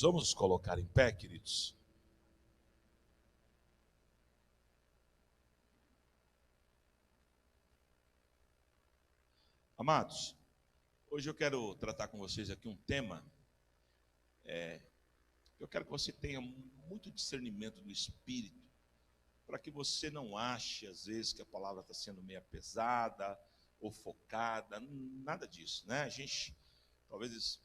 Vamos nos colocar em pé, queridos. Amados, hoje eu quero tratar com vocês aqui um tema. Eu quero que você tenha muito discernimento do Espírito, para que você não ache, às vezes, que a palavra está sendo meio pesada ou focada, nada disso, né? A gente, talvez,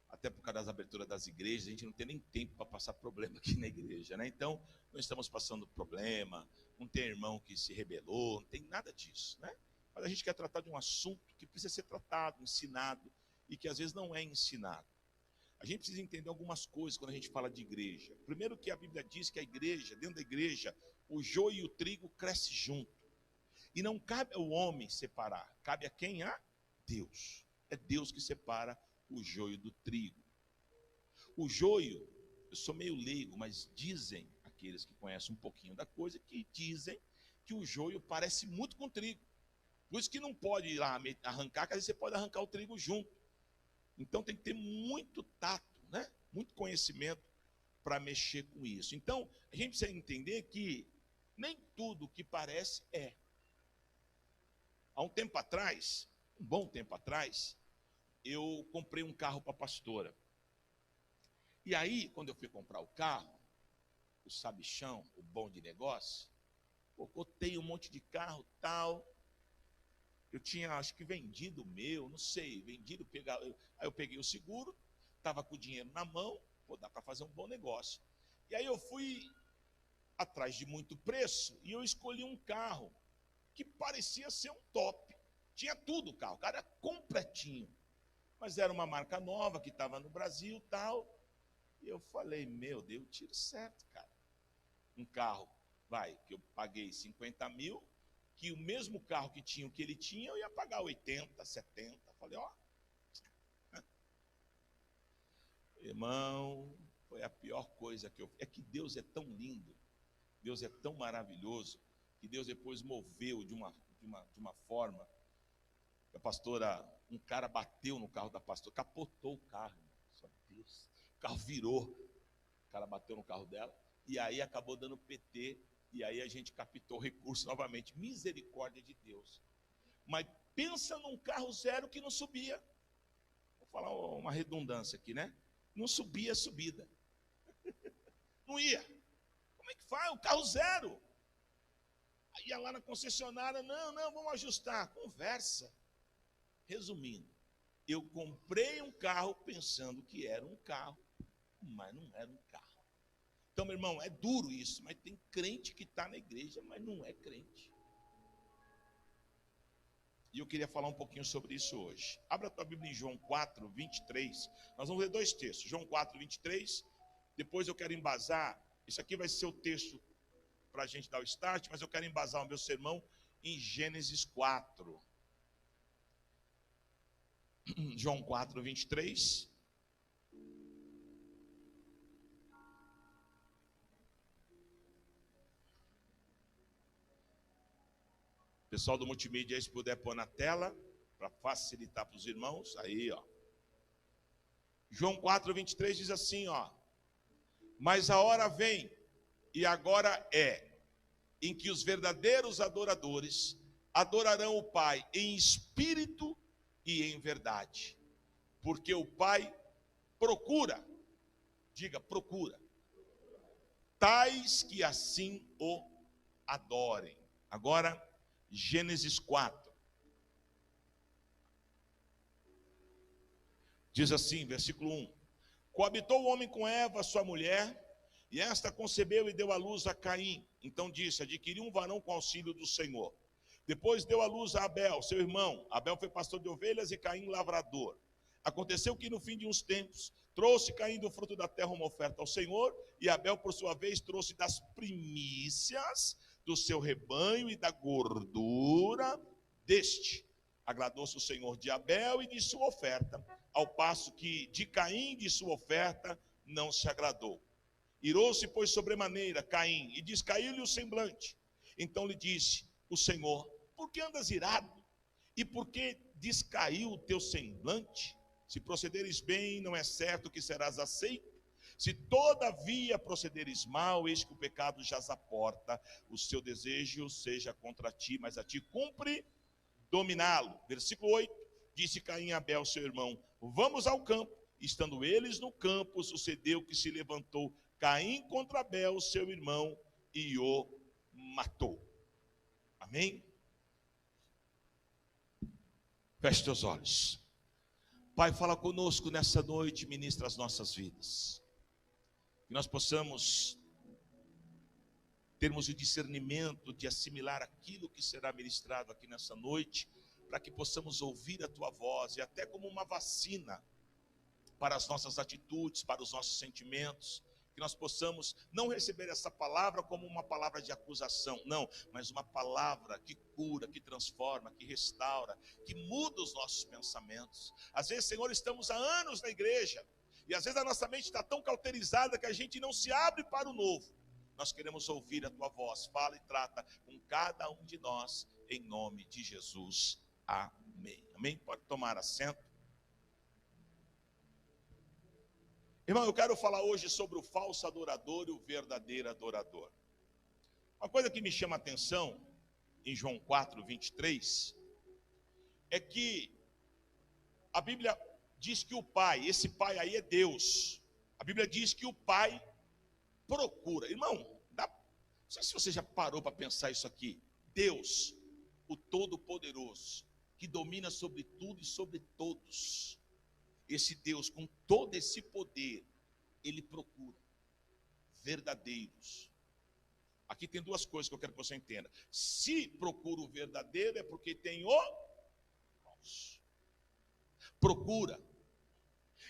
até por causa das aberturas das igrejas, a gente não tem nem tempo para passar problema aqui na igreja, né? Então, não estamos passando problema, não tem irmão que se rebelou, não tem nada disso, né? Mas a gente quer tratar de um assunto que precisa ser tratado, ensinado, e que às vezes não é ensinado. A gente precisa entender algumas coisas quando a gente fala de igreja. Primeiro que a Bíblia diz que a igreja, dentro da igreja, o joio e o trigo crescem junto. E não cabe ao homem separar, cabe a quem? A Deus. É Deus que separa o joio do trigo. O joio, eu sou meio leigo, mas dizem aqueles que conhecem um pouquinho da coisa, que dizem que o joio parece muito com o trigo. Por isso que não pode ir lá arrancar, porque às vezes você pode arrancar o trigo junto. Então tem que ter muito tato, né? Muito conhecimento para mexer com isso. Então a gente precisa entender que nem tudo que parece é. Há um tempo atrás, um bom tempo atrás, eu comprei um carro para a pastora. E aí, quando eu fui comprar o carro, o sabichão, o bom de negócio, cotei um monte de carro, tal. Eu tinha, acho que vendido o meu, não sei, aí eu peguei o seguro, estava com o dinheiro na mão, dá para fazer um bom negócio. E aí eu fui atrás de muito preço e eu escolhi um carro que parecia ser um top. Tinha tudo o carro, o cara era completinho. Mas era uma marca nova que estava no Brasil e tal. E eu falei, meu Deus, tiro certo, cara. Um carro, que eu paguei 50 mil, que o mesmo carro que tinha o que ele tinha, eu ia pagar 80, 70. Falei, ó. Irmão, foi a pior coisa que eu fiz. É que Deus é tão lindo, Deus é tão maravilhoso, que Deus depois moveu de uma forma. A pastora, um cara bateu no carro da pastora, capotou o carro. Só Deus. O carro virou, o cara bateu no carro dela, e aí acabou dando PT, e aí a gente captou recurso novamente. Misericórdia de Deus. Mas pensa num carro zero que não subia. Vou falar uma redundância aqui, né? Não subia a subida. Não ia. Como é que faz? O carro zero. Aí ia lá na concessionária, não, vamos ajustar. Conversa. Resumindo, eu comprei um carro pensando que era um carro, mas não era um carro. Então, meu irmão, é duro isso, mas tem crente que está na igreja, mas não é crente. E eu queria falar um pouquinho sobre isso hoje. Abra a tua Bíblia em João 4, 23. Nós vamos ler dois textos. João 4, 23. Depois eu quero embasar. Isso aqui vai ser o texto para a gente dar o start, mas eu quero embasar o meu sermão em Gênesis 4. João 4, 23. Pessoal do multimídia, se puder pôr na tela, para facilitar para os irmãos. Aí, ó. João 4, 23 diz assim, ó. Mas a hora vem, e agora é, em que os verdadeiros adoradores adorarão o Pai em espírito e em verdade. Porque o Pai procura, diga, procura, tais que assim o adorem. Agora, Gênesis 4. Diz assim, versículo 1. Coabitou o homem com Eva, sua mulher, e esta concebeu e deu à luz a Caim. Então disse, adquiri um varão com auxílio do Senhor. Depois deu à luz a Abel, seu irmão. Abel foi pastor de ovelhas e Caim lavrador. Aconteceu que no fim de uns tempos, trouxe Caim do fruto da terra uma oferta ao Senhor, e Abel, por sua vez, trouxe das primícias do seu rebanho e da gordura deste. Agradou-se o Senhor de Abel e de sua oferta, ao passo que de Caim e de sua oferta não se agradou. Irou-se, pois, sobremaneira Caim, e descaiu-lhe o semblante. Então lhe disse o Senhor, por que andas irado? E por que descaiu o teu semblante? Se procederes bem, não é certo que serás aceito. Se todavia procederes mal, eis que o pecado jaz à porta, o seu desejo seja contra ti, mas a ti cumpre dominá-lo. Versículo 8, disse Caim a Abel, seu irmão, vamos ao campo. Estando eles no campo, sucedeu que se levantou Caim contra Abel, seu irmão, e o matou. Amém? Feche teus olhos. Pai, fala conosco nessa noite, ministra as nossas vidas. Que nós possamos termos o discernimento de assimilar aquilo que será ministrado aqui nessa noite, para que possamos ouvir a tua voz, e até como uma vacina para as nossas atitudes, para os nossos sentimentos, que nós possamos não receber essa palavra como uma palavra de acusação, não, mas uma palavra que cura, que transforma, que restaura, que muda os nossos pensamentos. Às vezes, Senhor, estamos há anos na igreja, e às vezes a nossa mente está tão cauterizada que a gente não se abre para o novo. Nós queremos ouvir a tua voz, fala e trata com cada um de nós, em nome de Jesus, amém. Amém? Pode tomar assento. Irmão, eu quero falar hoje sobre o falso adorador e o verdadeiro adorador. Uma coisa que me chama a atenção, em João 4, 23, é que a Bíblia diz que o Pai, esse Pai aí é Deus. A Bíblia diz que o Pai procura. Irmão, não sei se você já parou para pensar isso aqui. Deus, o Todo-Poderoso, que domina sobre tudo e sobre todos. Esse Deus, com todo esse poder, ele procura verdadeiros. Aqui tem duas coisas que eu quero que você entenda. Se procura o verdadeiro, é porque tem o falso. Procura.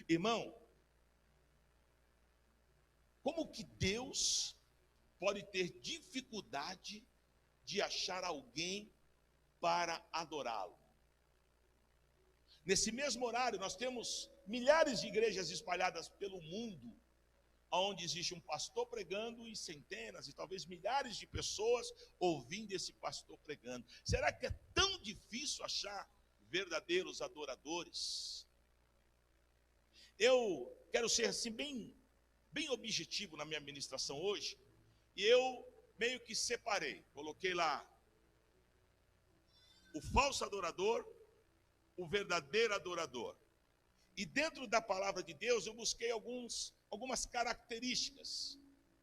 Irmão, como que Deus pode ter dificuldade de achar alguém para adorá-lo? Nesse mesmo horário, nós temos milhares de igrejas espalhadas pelo mundo, onde existe um pastor pregando e centenas e talvez milhares de pessoas ouvindo esse pastor pregando. Será que é tão difícil achar verdadeiros adoradores? Eu quero ser assim bem objetivo na minha ministração hoje, e eu meio que separei, coloquei lá o falso adorador, o verdadeiro adorador. E dentro da palavra de Deus eu busquei algumas características,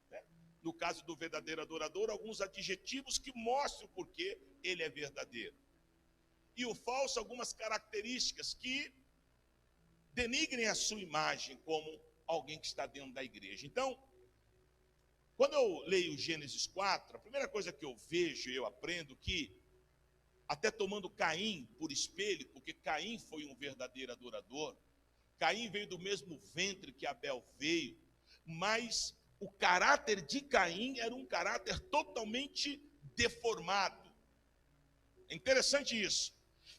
né? No caso do verdadeiro adorador, alguns adjetivos que mostram por que ele é verdadeiro. E o falso, algumas características que denigrem a sua imagem como alguém que está dentro da igreja. Então, quando eu leio Gênesis 4, a primeira coisa que eu vejo e eu aprendo que, até tomando Caim por espelho, porque Caim foi um verdadeiro adorador, Caim veio do mesmo ventre que Abel veio, mas o caráter de Caim era um caráter totalmente deformado. É interessante isso,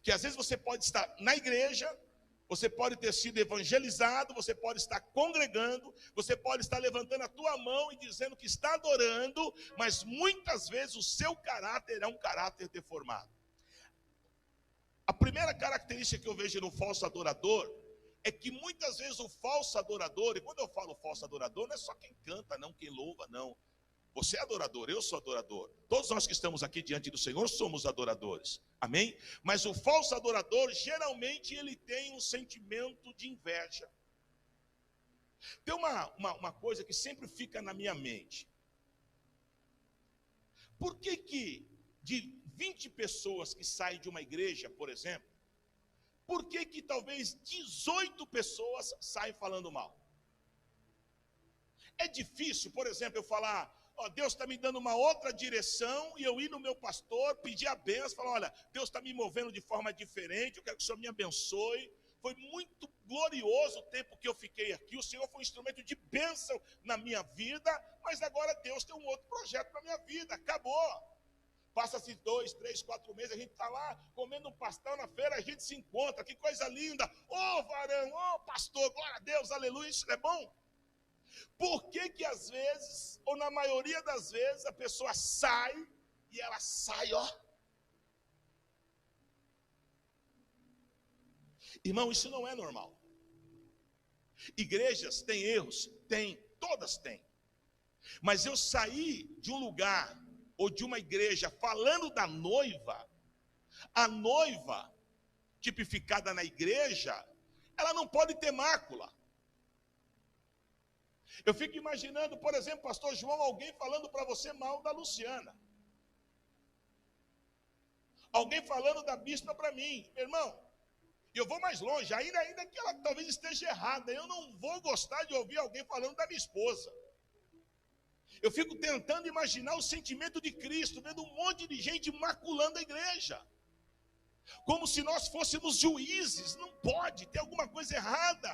que às vezes você pode estar na igreja, você pode ter sido evangelizado, você pode estar congregando, você pode estar levantando a tua mão e dizendo que está adorando, mas muitas vezes o seu caráter é um caráter deformado. A primeira característica que eu vejo no falso adorador é que muitas vezes o falso adorador, e quando eu falo falso adorador, não é só quem canta, não, quem louva, não. Você é adorador, eu sou adorador. Todos nós que estamos aqui diante do Senhor somos adoradores. Amém? Mas o falso adorador, geralmente, ele tem um sentimento de inveja. Tem uma coisa que sempre fica na minha mente. Por que de 20 pessoas que saem de uma igreja, por exemplo, por que talvez 18 pessoas saem falando mal? É difícil, por exemplo, eu falar, ó, Deus está me dando uma outra direção, e eu ir no meu pastor, pedir a bênção, falar, olha, Deus está me movendo de forma diferente, eu quero que o Senhor me abençoe. Foi muito glorioso o tempo que eu fiquei aqui, o Senhor foi um instrumento de bênção na minha vida, mas agora Deus tem um outro projeto na minha vida, acabou. Passa-se 2, 3, 4 meses, a gente está lá comendo um pastel na feira, a gente se encontra, que coisa linda. Ô varão, ô pastor, glória a Deus, aleluia, isso é bom. Por que às vezes, ou na maioria das vezes, a pessoa sai, e ela sai, ó. Irmão, isso não é normal. Igrejas têm erros? Tem. todas têm. Mas eu sair de um lugar ou de uma igreja falando da noiva, a noiva tipificada na igreja, ela não pode ter mácula. Eu fico imaginando, por exemplo, pastor João, alguém falando para você mal da Luciana. Alguém falando da bispa para mim. Irmão, eu vou mais longe, ainda que ela talvez esteja errada, eu não vou gostar de ouvir alguém falando da minha esposa. Eu fico tentando imaginar o sentimento de Cristo, vendo um monte de gente maculando a igreja. Como se nós fôssemos juízes. Não pode, tem alguma coisa errada.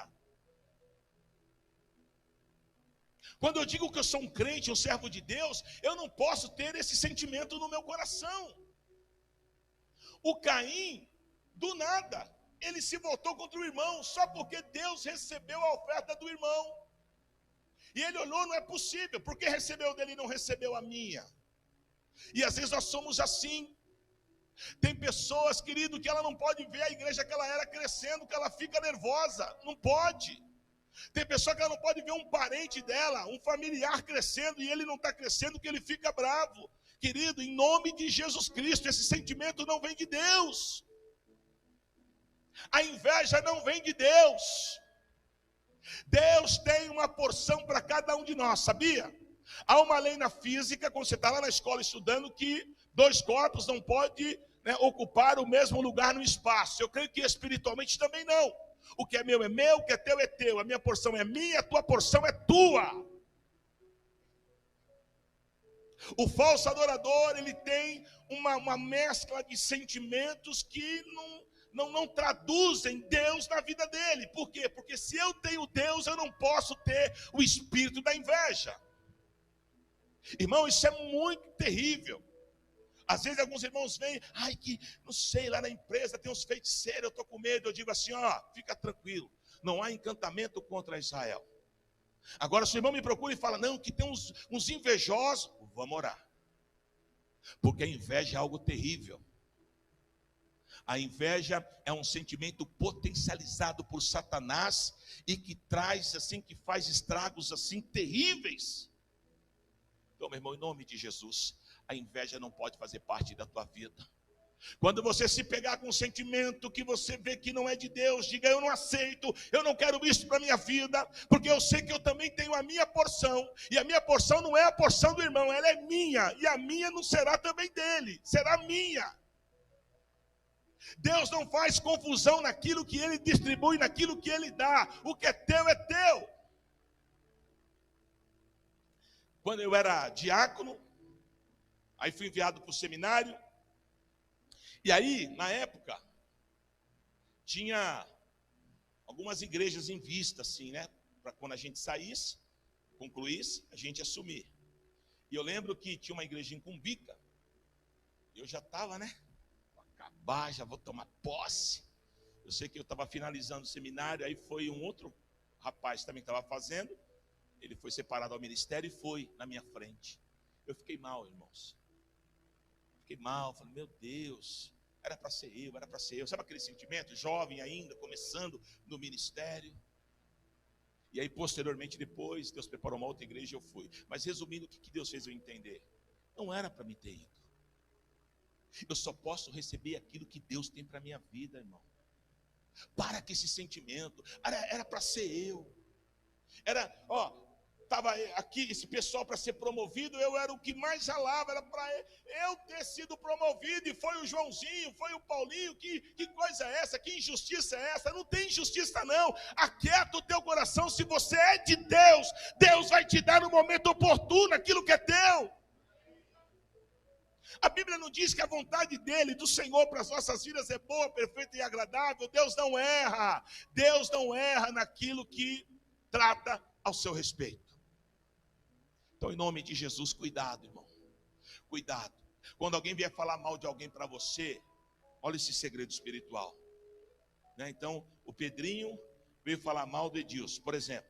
Quando eu digo que eu sou um crente, um servo de Deus, eu não posso ter esse sentimento no meu coração. O Caim, do nada, ele se voltou contra o irmão, só porque Deus recebeu a oferta do irmão. E ele olhou, não é possível, porque recebeu dele e não recebeu a minha. E às vezes nós somos assim. Tem pessoas, querido, que ela não pode ver a igreja que ela era crescendo, que ela fica nervosa, não pode. Tem pessoa que ela não pode ver um parente dela, um familiar crescendo, e ele não está crescendo, que ele fica bravo. Querido, em nome de Jesus Cristo, esse sentimento não vem de Deus. A inveja não vem de Deus. Deus tem uma porção para cada um de nós, sabia? Há uma lei na física, quando você está lá na escola estudando, que 2 corpos não podem ocupar o mesmo lugar no espaço. Eu creio que espiritualmente também não. O que é meu, o que é teu. A minha porção é minha, a tua porção é tua. O falso adorador, ele tem uma mescla de sentimentos que não traduzem Deus na vida dele. Por quê? Porque se eu tenho Deus, eu não posso ter o espírito da inveja. Irmão, isso é muito terrível. Às vezes alguns irmãos vêm, não sei, lá na empresa tem uns feiticeiros, eu estou com medo. Eu digo assim, fica tranquilo, não há encantamento contra Israel. Agora, se o irmão me procura e fala, não, que tem uns invejosos, vamos orar. Porque a inveja é algo terrível. A inveja é um sentimento potencializado por Satanás e que traz, assim, que faz estragos, assim, terríveis. Então, meu irmão, em nome de Jesus, a inveja não pode fazer parte da tua vida. Quando você se pegar com um sentimento que você vê que não é de Deus, diga, eu não aceito, eu não quero isso para a minha vida, porque eu sei que eu também tenho a minha porção, e a minha porção não é a porção do irmão, ela é minha, e a minha não será também dele, será minha. Deus não faz confusão naquilo que ele distribui, naquilo que ele dá. O que é teu é teu. Quando eu era diácono, aí fui enviado para o seminário. E aí, na época, tinha algumas igrejas em vista, assim, né? Para quando a gente saísse, concluísse, a gente assumir. E eu lembro que tinha uma igreja em Cumbica. Eu já estava, né? Vou acabar, já vou tomar posse. Eu sei que eu estava finalizando o seminário, aí foi um outro rapaz também que estava fazendo. Ele foi separado ao ministério e foi na minha frente. Eu fiquei mal, irmãos. Fiquei mal, falei, meu Deus, era para ser eu, era para ser eu. Sabe aquele sentimento? Jovem ainda, começando no ministério. E aí, posteriormente, depois, Deus preparou uma outra igreja e eu fui. Mas resumindo, o que Deus fez eu entender? Não era para mim ter ido. Eu só posso receber aquilo que Deus tem para a minha vida, irmão. Para com esse sentimento. Era para ser eu. Estava aqui esse pessoal para ser promovido, eu era o que mais ralava, era para eu ter sido promovido, e foi o Joãozinho, foi o Paulinho, que coisa é essa, que injustiça é essa? Não tem injustiça não, aquieta o teu coração, se você é de Deus, Deus vai te dar no momento oportuno aquilo que é teu. A Bíblia não diz que a vontade dele, do Senhor para as nossas vidas é boa, perfeita e agradável. Deus não erra naquilo que trata ao seu respeito. Então, em nome de Jesus, cuidado, irmão. Cuidado. Quando alguém vier falar mal de alguém para você, olha esse segredo espiritual. Então, o Pedrinho veio falar mal do Edilson, por exemplo.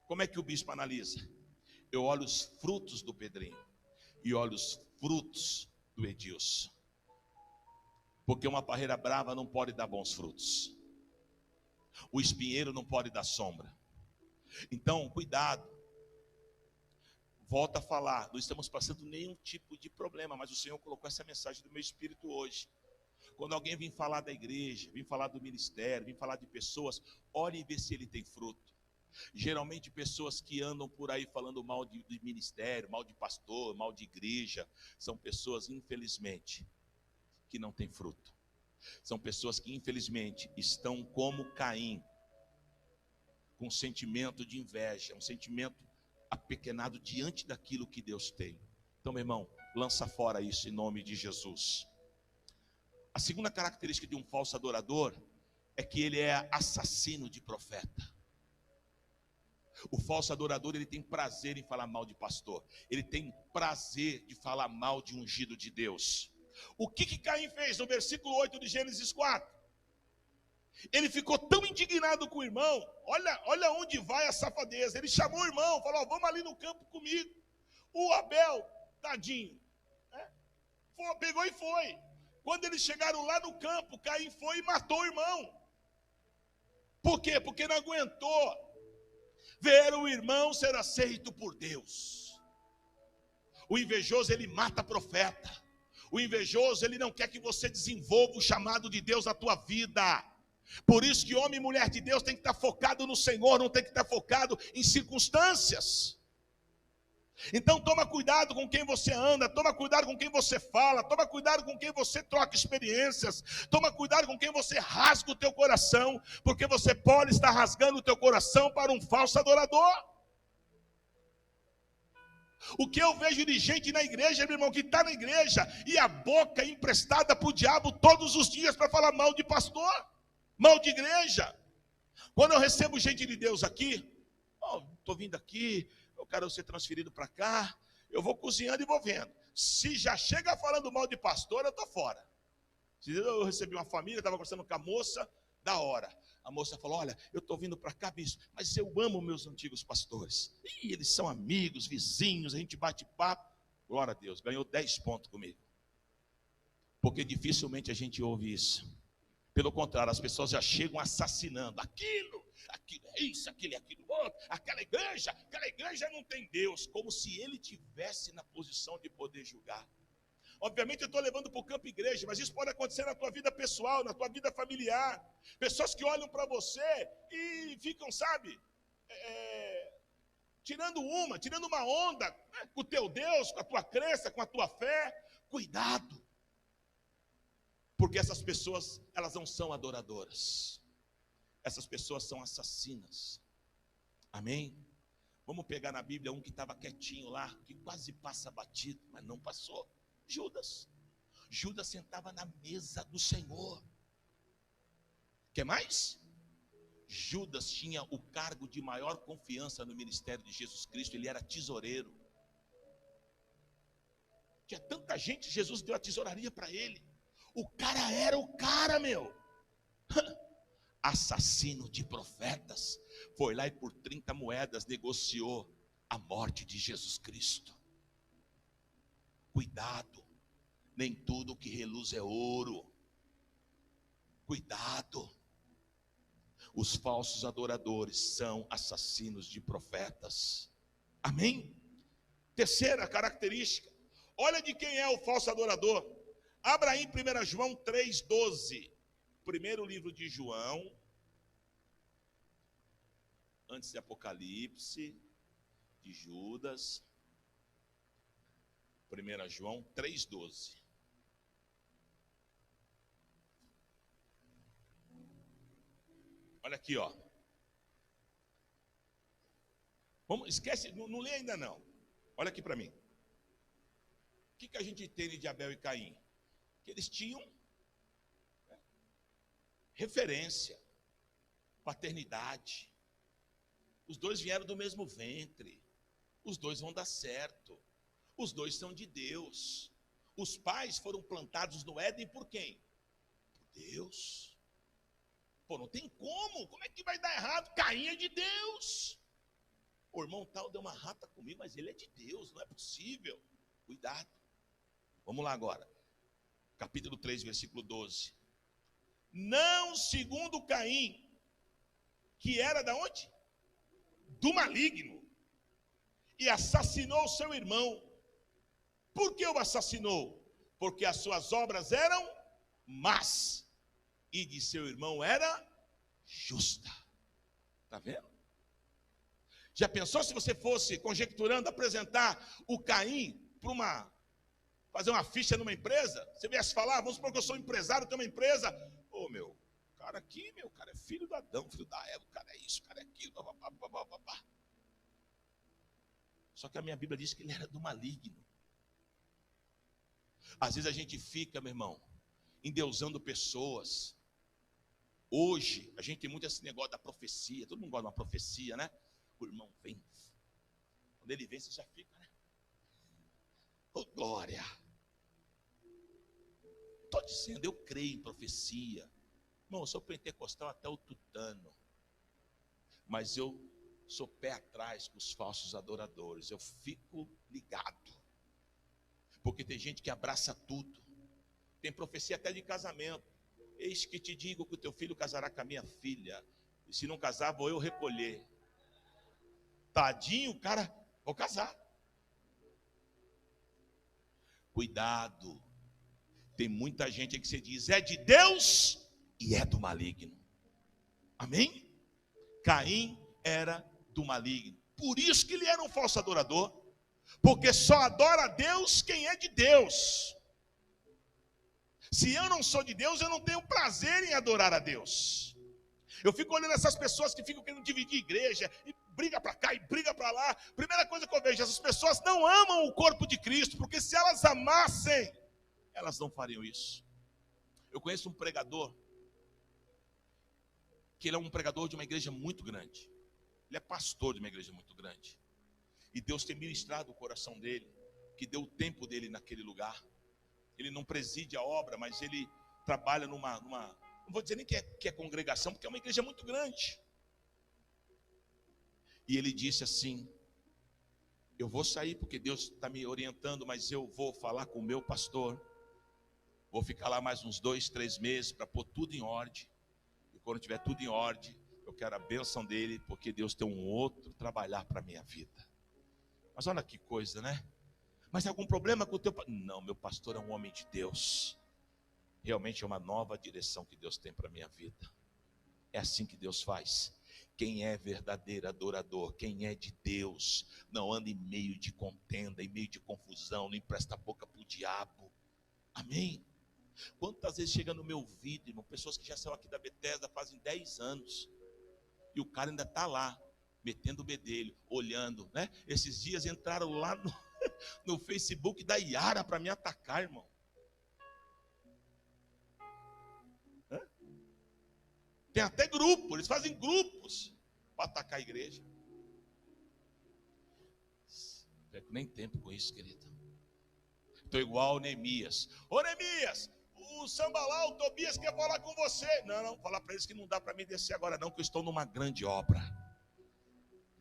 Como é que o bispo analisa? Eu olho os frutos do Pedrinho e olho os frutos do Edilson. Porque uma parreira brava não pode dar bons frutos. O espinheiro não pode dar sombra. Então, cuidado. Volto a falar, não estamos passando nenhum tipo de problema, mas o Senhor colocou essa mensagem do meu espírito hoje. Quando alguém vem falar da igreja, vem falar do ministério, vem falar de pessoas, ore e vê se ele tem fruto. Geralmente pessoas que andam por aí falando mal de ministério, mal de pastor, mal de igreja, são pessoas, infelizmente, que não têm fruto. São pessoas que, infelizmente, estão como Caim, com um sentimento de inveja, um sentimento apequenado diante daquilo que Deus tem. Então, meu irmão, lança fora isso em nome de Jesus. A segunda característica de um falso adorador é que ele é assassino de profeta. O falso adorador, ele tem prazer em falar mal de pastor. Ele tem prazer de falar mal de ungido de Deus. O que Caim fez no versículo 8 de Gênesis 4? Ele ficou tão indignado com o irmão. Olha onde vai a safadeza. Ele chamou o irmão, falou: vamos ali no campo comigo. O Abel, tadinho, pegou e foi. Quando eles chegaram lá no campo, Caim foi e matou o irmão. Por quê? Porque não aguentou ver o irmão ser aceito por Deus. O invejoso, ele mata profeta. O invejoso, ele não quer que você desenvolva o chamado de Deus na tua vida. Por isso que homem e mulher de Deus tem que estar focado no Senhor, não tem que estar focado em circunstâncias. Então toma cuidado com quem você anda, toma cuidado com quem você fala, toma cuidado com quem você troca experiências, toma cuidado com quem você rasga o teu coração, porque você pode estar rasgando o teu coração para um falso adorador. O que eu vejo de gente na igreja, meu irmão, que está na igreja e a boca é emprestada para o diabo todos os dias para falar mal de pastor, mal de igreja. Quando eu recebo gente de Deus aqui, estou vindo aqui, eu quero ser transferido para cá, eu vou cozinhando e vou vendo. Se já chega falando mal de pastor, eu estou fora. Eu recebi uma família, estava conversando com a moça, da hora. A moça falou: olha, eu estou vindo para cá, bispo, mas eu amo meus antigos pastores. E eles são amigos, vizinhos, a gente bate papo. Glória a Deus, ganhou 10 pontos comigo. Porque dificilmente a gente ouve isso. Pelo contrário, as pessoas já chegam assassinando. Aquilo é isso, aquilo é aquilo outro. Aquela igreja não tem Deus. Como se ele tivesse na posição de poder julgar. Obviamente eu estou levando para o campo igreja, mas isso pode acontecer na tua vida pessoal, na tua vida familiar. Pessoas que olham para você e ficam, sabe, tirando uma onda, né, com o teu Deus, com a tua crença, com a tua fé. Cuidado. Porque essas pessoas, elas não são adoradoras. Essas pessoas são assassinas. Amém? Vamos pegar na Bíblia um que estava quietinho lá, que quase passa batido, mas não passou. Judas. Judas sentava na mesa do Senhor. Quer mais? Judas tinha o cargo de maior confiança no ministério de Jesus Cristo. Ele era tesoureiro. Tinha tanta gente, Jesus deu a tesouraria para ele. O cara era o cara, meu. Assassino de profetas. Foi lá e por 30 moedas negociou a morte de Jesus Cristo. Cuidado, nem tudo que reluz é ouro. Cuidado. Os falsos adoradores são assassinos de profetas. Amém? Terceira característica. Olha de quem é o falso adorador. Abra aí em 1 João 3,12. Primeiro livro de João. Antes de Apocalipse. De Judas. 1 João 3,12. Olha aqui, ó. Esquece, não lê ainda não. Olha aqui para mim. O que a gente entende de Abel e Caim? Que eles tinham referência, paternidade. Os dois vieram do mesmo ventre. Os dois vão dar certo. Os dois são de Deus. Os pais foram plantados no Éden por quem? Por Deus. Pô, não tem como. Como é que vai dar errado? Caim é de Deus. O irmão tal deu uma rata comigo, mas ele é de Deus. Não é possível. Cuidado. Vamos lá agora. Capítulo 3, versículo 12. Não segundo Caim, que era da onde? Do maligno. e assassinou seu irmão. Por que o assassinou? Porque as suas obras eram más e de seu irmão era justa. Está vendo? Já pensou se você fosse, conjecturando, apresentar o Caim para fazer uma ficha numa empresa? Você viesse falar, vamos supor que eu sou empresário, tenho uma empresa. Ô, meu cara aqui, meu cara é filho do Adão, filho da Eva, o cara é isso, o cara é aquilo. Só que a minha Bíblia diz que ele era do maligno. Às vezes a gente fica, meu irmão, endeusando pessoas. Hoje, a gente tem muito esse negócio da profecia. Todo mundo gosta de uma profecia, né? O irmão vem. Quando ele vem, você já fica, né? Oh, glória. Estou dizendo, eu creio em profecia. Irmão, eu sou pentecostal até o tutano. Mas eu sou pé atrás com os falsos adoradores. Eu fico ligado. Porque tem gente que abraça tudo. Tem profecia até de casamento. Eis que te digo que o teu filho casará com a minha filha. E se não casar, vou eu recolher. Tadinho, cara, vou casar. Cuidado. Tem muita gente que você diz, é de Deus e é do maligno. Amém? Caim era do maligno. Por isso que ele era um falso adorador. Porque só adora a Deus quem é de Deus. Se eu não sou de Deus, eu não tenho prazer em adorar a Deus. Eu fico olhando essas pessoas que ficam querendo dividir igreja, e briga para cá e briga para lá. Primeira coisa que eu vejo, essas pessoas não amam o corpo de Cristo, porque se elas amassem, elas não fariam isso. Eu conheço um pregador, que ele é um pregador de uma igreja muito grande. Ele é pastor de uma igreja muito grande. E Deus tem ministrado o coração dele, que deu o tempo dele naquele lugar. Ele não preside a obra, mas ele trabalha numa não vou dizer nem que é congregação, porque é uma igreja muito grande. E ele disse assim, eu vou sair porque Deus está me orientando, mas eu vou falar com o meu pastor. Vou ficar lá mais uns 2, 3 meses para pôr tudo em ordem. E quando tiver tudo em ordem, eu quero a bênção dele, porque Deus tem um outro trabalhar para a minha vida. Mas olha que coisa, né? Mas algum problema com o teu pastor? Não, meu pastor é um homem de Deus. Realmente é uma nova direção que Deus tem para a minha vida. É assim que Deus faz. Quem é verdadeiro adorador, quem é de Deus, não anda em meio de contenda, em meio de confusão, não empresta a boca para o diabo. Amém? Quantas vezes chega no meu ouvido, irmão, pessoas que já são aqui da Bethesda fazem 10 anos, e o cara ainda está lá, metendo o bedelho, olhando, né? Esses dias entraram lá no Facebook da Iara para me atacar, irmão. Tem até grupo, eles fazem grupos para atacar a igreja. Não perco nem tempo com isso, querido. Estou igual o Neemias. Ô Neemias, o Sambalá, o Tobias quer falar com você. Não, falar para eles que não dá para mim descer agora não, que eu estou numa grande obra.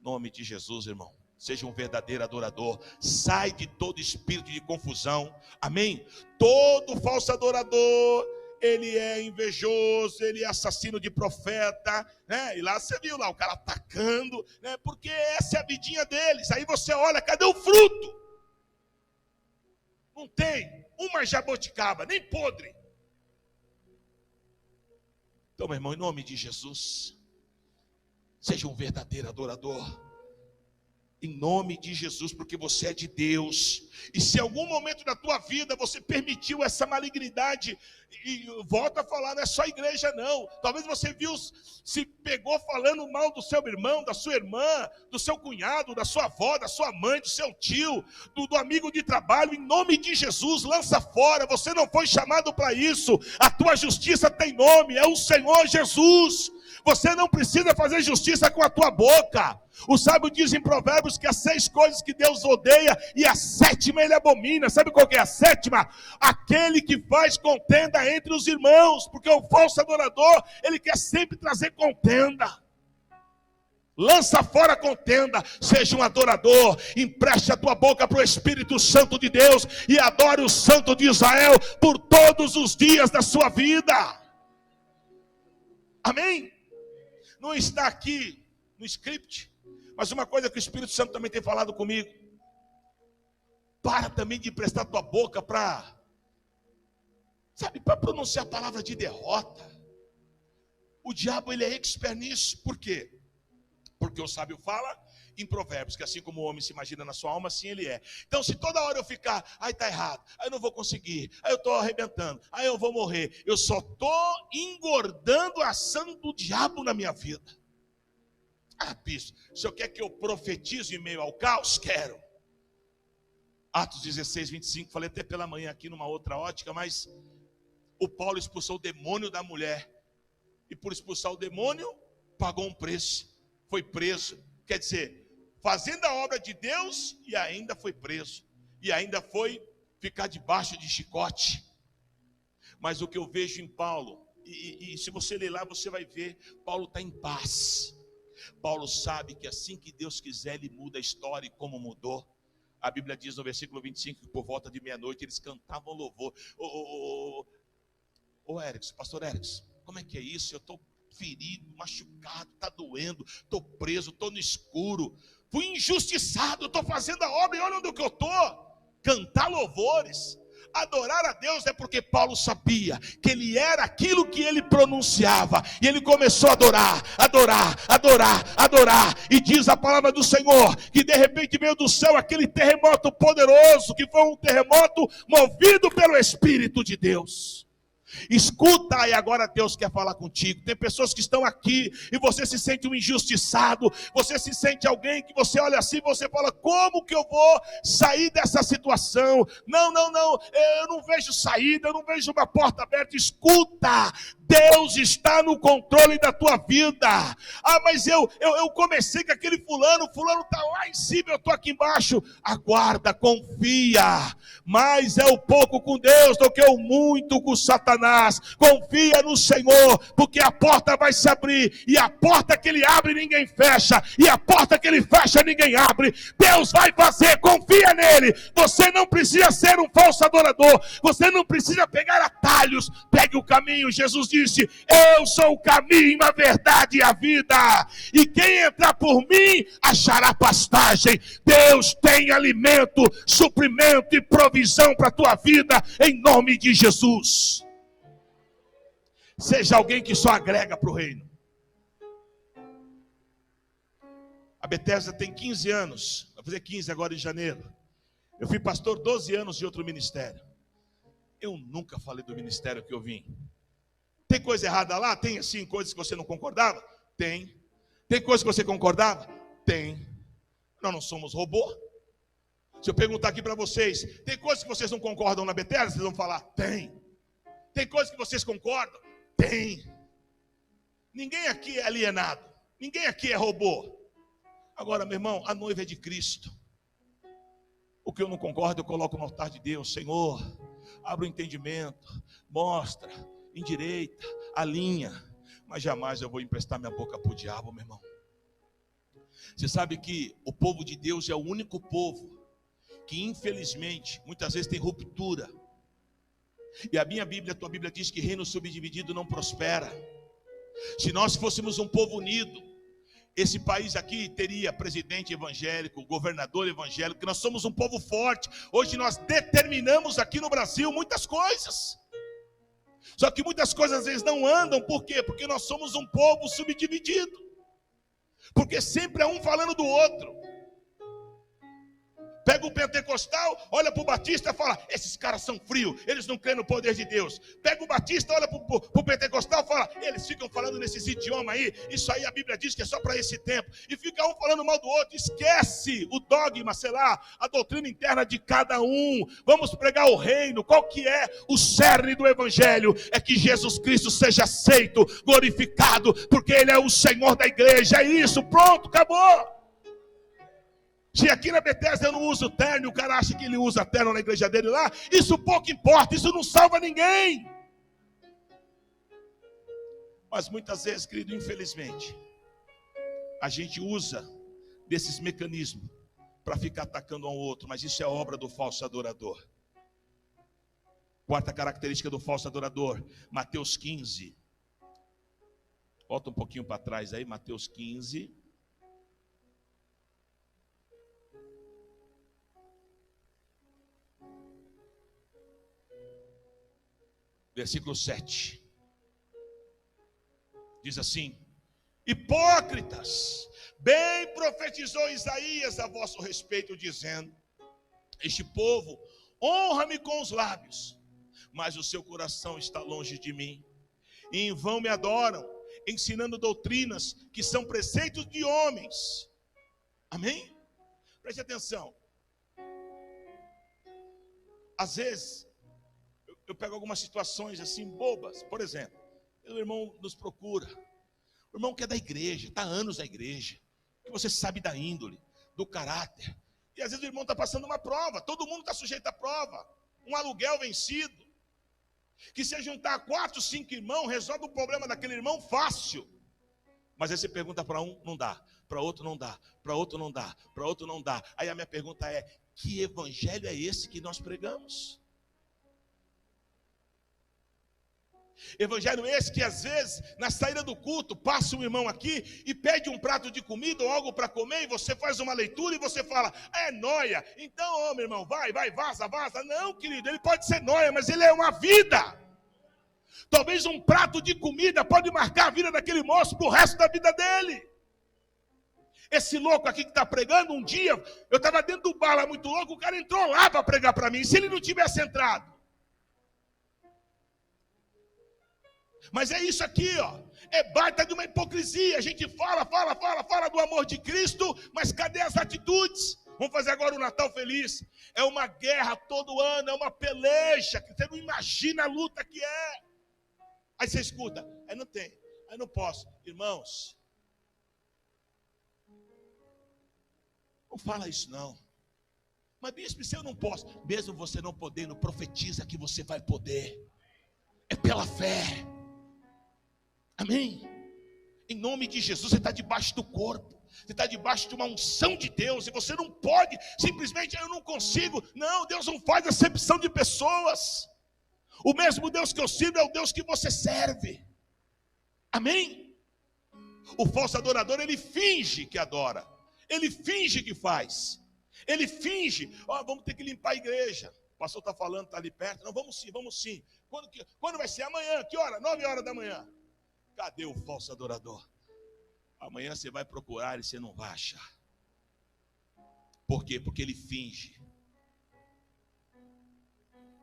Em nome de Jesus, irmão. Seja um verdadeiro adorador. Sai de todo espírito de confusão. Amém? Todo falso adorador, ele é invejoso, ele é assassino de profeta, né? E lá você viu lá o cara atacando, né? Porque essa é a vidinha deles. Aí você olha, cadê o fruto? Não tem uma jaboticaba, nem podre. Então, meu irmão, em nome de Jesus, seja um verdadeiro adorador. Em nome de Jesus, porque você é de Deus. E se em algum momento da tua vida você permitiu essa malignidade, e volta a falar, não é só igreja não. Talvez você se pegou falando mal do seu irmão, da sua irmã, do seu cunhado, da sua avó, da sua mãe, do seu tio, do amigo de trabalho. Em nome de Jesus, lança fora. Você não foi chamado para isso. A tua justiça tem nome, é o Senhor Jesus. Você não precisa fazer justiça com a tua boca. O sábio diz em Provérbios que há 6 coisas que Deus odeia e a 7ª ele abomina. Sabe qual que é a 7ª? Aquele que faz contenda entre os irmãos. Porque o falso adorador, ele quer sempre trazer contenda. Lança fora a contenda. Seja um adorador. Empreste a tua boca para o Espírito Santo de Deus e adore o Santo de Israel por todos os dias da sua vida. Amém? Não está aqui no script, Mas uma coisa que o Espírito Santo também tem falado comigo: para também de emprestar tua boca para pronunciar a palavra de derrota. O diabo, ele é expert nisso. Por quê? Porque o sábio fala em Provérbios que assim como o homem se imagina na sua alma, assim ele é. Então, se toda hora eu ficar, ai, tá errado, aí eu não vou conseguir, aí eu estou arrebentando, aí eu vou morrer, eu só estou engordando a ação do diabo na minha vida. Ah, bispo, o senhor quer que eu profetize em meio ao caos? Quero. Atos 16, 25, falei até pela manhã aqui numa outra ótica, mas o Paulo expulsou o demônio da mulher, e por expulsar o demônio, pagou um preço, foi preso. Quer dizer, fazendo a obra de Deus e ainda foi preso, e ainda foi ficar debaixo de chicote. Mas o que eu vejo em Paulo, e se você ler lá, você vai ver, Paulo está em paz. Paulo sabe que assim que Deus quiser, ele muda a história, e como mudou. A Bíblia diz no versículo 25 que por volta de meia-noite eles cantavam louvor. Erickson, pastor Erickson, como é que é isso? Eu estou ferido, machucado, está doendo, estou preso, estou no escuro, fui injustiçado, estou fazendo a obra e olha onde eu estou. Cantar louvores, adorar a Deus, é porque Paulo sabia que ele era aquilo que ele pronunciava, e ele começou a adorar, e diz a palavra do Senhor, que de repente veio do céu aquele terremoto poderoso, que foi um terremoto movido pelo Espírito de Deus. Escuta, e agora Deus quer falar contigo. Tem pessoas que estão aqui e você se sente um injustiçado, você se sente alguém que você olha assim e você fala: como que eu vou sair dessa situação? Não, eu não vejo saída, eu não vejo uma porta aberta. Escuta, Deus está no controle da tua vida. Ah, mas eu comecei com aquele fulano está lá em cima, eu estou aqui embaixo. Aguarda, confia. Mais é o pouco com Deus do que o muito com Satanás. Confia no Senhor, porque a porta vai se abrir, e a porta que ele abre ninguém fecha, e a porta que ele fecha ninguém abre. Deus vai fazer, confia nele. Você não precisa ser um falso adorador, você não precisa pegar atalhos. Pegue o caminho. Jesus disse: eu sou o caminho, a verdade e a vida, e quem entrar por mim achará pastagem. Deus tem alimento, suprimento e provisão para a tua vida, em nome de Jesus. Seja alguém que só agrega para o reino. A Bethesda tem 15 anos, vai fazer 15 agora em janeiro. Eu fui pastor 12 anos de outro ministério. Eu nunca falei do ministério que eu vim. Tem coisa errada lá? Tem, assim, coisas que você não concordava? Tem. Tem coisas que você concordava? Tem. Nós não somos robô. Se eu perguntar aqui para vocês, tem coisas que vocês não concordam na Bethesda? Vocês vão falar: tem. Tem coisas que vocês concordam? Tem. Ninguém aqui é alienado, ninguém aqui é robô. Agora, meu irmão, a noiva é de Cristo. O que eu não concordo, eu coloco no altar de Deus. Senhor, abre o entendimento, mostra, endireita, alinha. Mas jamais eu vou emprestar minha boca para o diabo, meu irmão. Você sabe que o povo de Deus é o único povo que, infelizmente, muitas vezes tem ruptura. E a minha Bíblia, a tua Bíblia diz que reino subdividido não prospera. Se nós fôssemos um povo unido, esse país aqui teria presidente evangélico, governador evangélico, que nós somos um povo forte. Hoje nós determinamos aqui no Brasil muitas coisas. Só que muitas coisas às vezes não andam. Por quê? Porque nós somos um povo subdividido. Porque sempre é um falando do outro. Pega o pentecostal, olha para o batista e fala: esses caras são frios, eles não creem no poder de Deus. Pega o batista, olha para o pentecostal e fala: eles ficam falando nesses idiomas aí, isso aí a Bíblia diz que é só para esse tempo. E fica um falando mal do outro. Esquece o dogma, sei lá, a doutrina interna de cada um. Vamos pregar o reino. Qual que é o cerne do evangelho? É que Jesus Cristo seja aceito, glorificado, porque Ele é o Senhor da igreja. É isso, pronto, acabou. Se aqui na Bethesda eu não uso terno, o cara acha que ele usa terno na igreja dele lá, isso pouco importa, isso não salva ninguém. Mas muitas vezes, querido, infelizmente, a gente usa desses mecanismos para ficar atacando um ao outro, mas isso é obra do falso adorador. Quarta característica do falso adorador, Mateus 15. Volta um pouquinho para trás aí, Mateus 15. Versículo 7. Diz assim: hipócritas, bem profetizou Isaías a vosso respeito, dizendo: este povo honra-me com os lábios, mas o seu coração está longe de mim, e em vão me adoram, ensinando doutrinas que são preceitos de homens. Amém? Preste atenção. Às vezes eu pego algumas situações assim bobas. Por exemplo, o irmão nos procura, o irmão que é da igreja, está há anos na igreja, que você sabe da índole, do caráter, e às vezes o irmão está passando uma prova. Todo mundo está sujeito à prova, um aluguel vencido, que se juntar 4, 5 irmãos, resolve o problema daquele irmão fácil. Mas aí você pergunta para um, não dá, para outro não dá, para outro não dá, para outro não dá. Aí a minha pergunta é: que evangelho é esse que nós pregamos? Evangelho esse que às vezes, na saída do culto, passa um irmão aqui e pede um prato de comida ou algo para comer, e você faz uma leitura e você fala: é nóia, então, meu irmão, vai, vaza. Não, querido, ele pode ser nóia, mas ele é uma vida. Talvez um prato de comida pode marcar a vida daquele moço para o resto da vida dele. Esse louco aqui que está pregando, um dia, eu estava dentro do bar lá muito louco, o cara entrou lá para pregar para mim. Se ele não tivesse entrado? Mas é isso aqui, ó. É baita de uma hipocrisia. A gente fala do amor de Cristo, mas cadê as atitudes? Vamos fazer agora o Natal feliz. É uma guerra todo ano, é uma peleja, que você não imagina a luta que é. Aí você escuta: aí não tem, aí não posso. Irmãos, não fala isso não. Mas bispo, se eu não posso, mesmo você não podendo, profetiza que você vai poder. É pela fé. Amém? Em nome de Jesus, você está debaixo do corpo, você está debaixo de uma unção de Deus, e você não pode simplesmente: eu não consigo. Não, Deus não faz acepção de pessoas. O mesmo Deus que eu sirvo é o Deus que você serve. Amém? O falso adorador, ele finge que adora, ele finge que faz, ele finge: ó, vamos ter que limpar a igreja. O pastor está falando, está ali perto. Não, vamos sim. Quando vai ser? Amanhã, que hora? 9 horas da manhã. Cadê o falso adorador? Amanhã você vai procurar e você não vai achar. Por quê? Porque ele finge.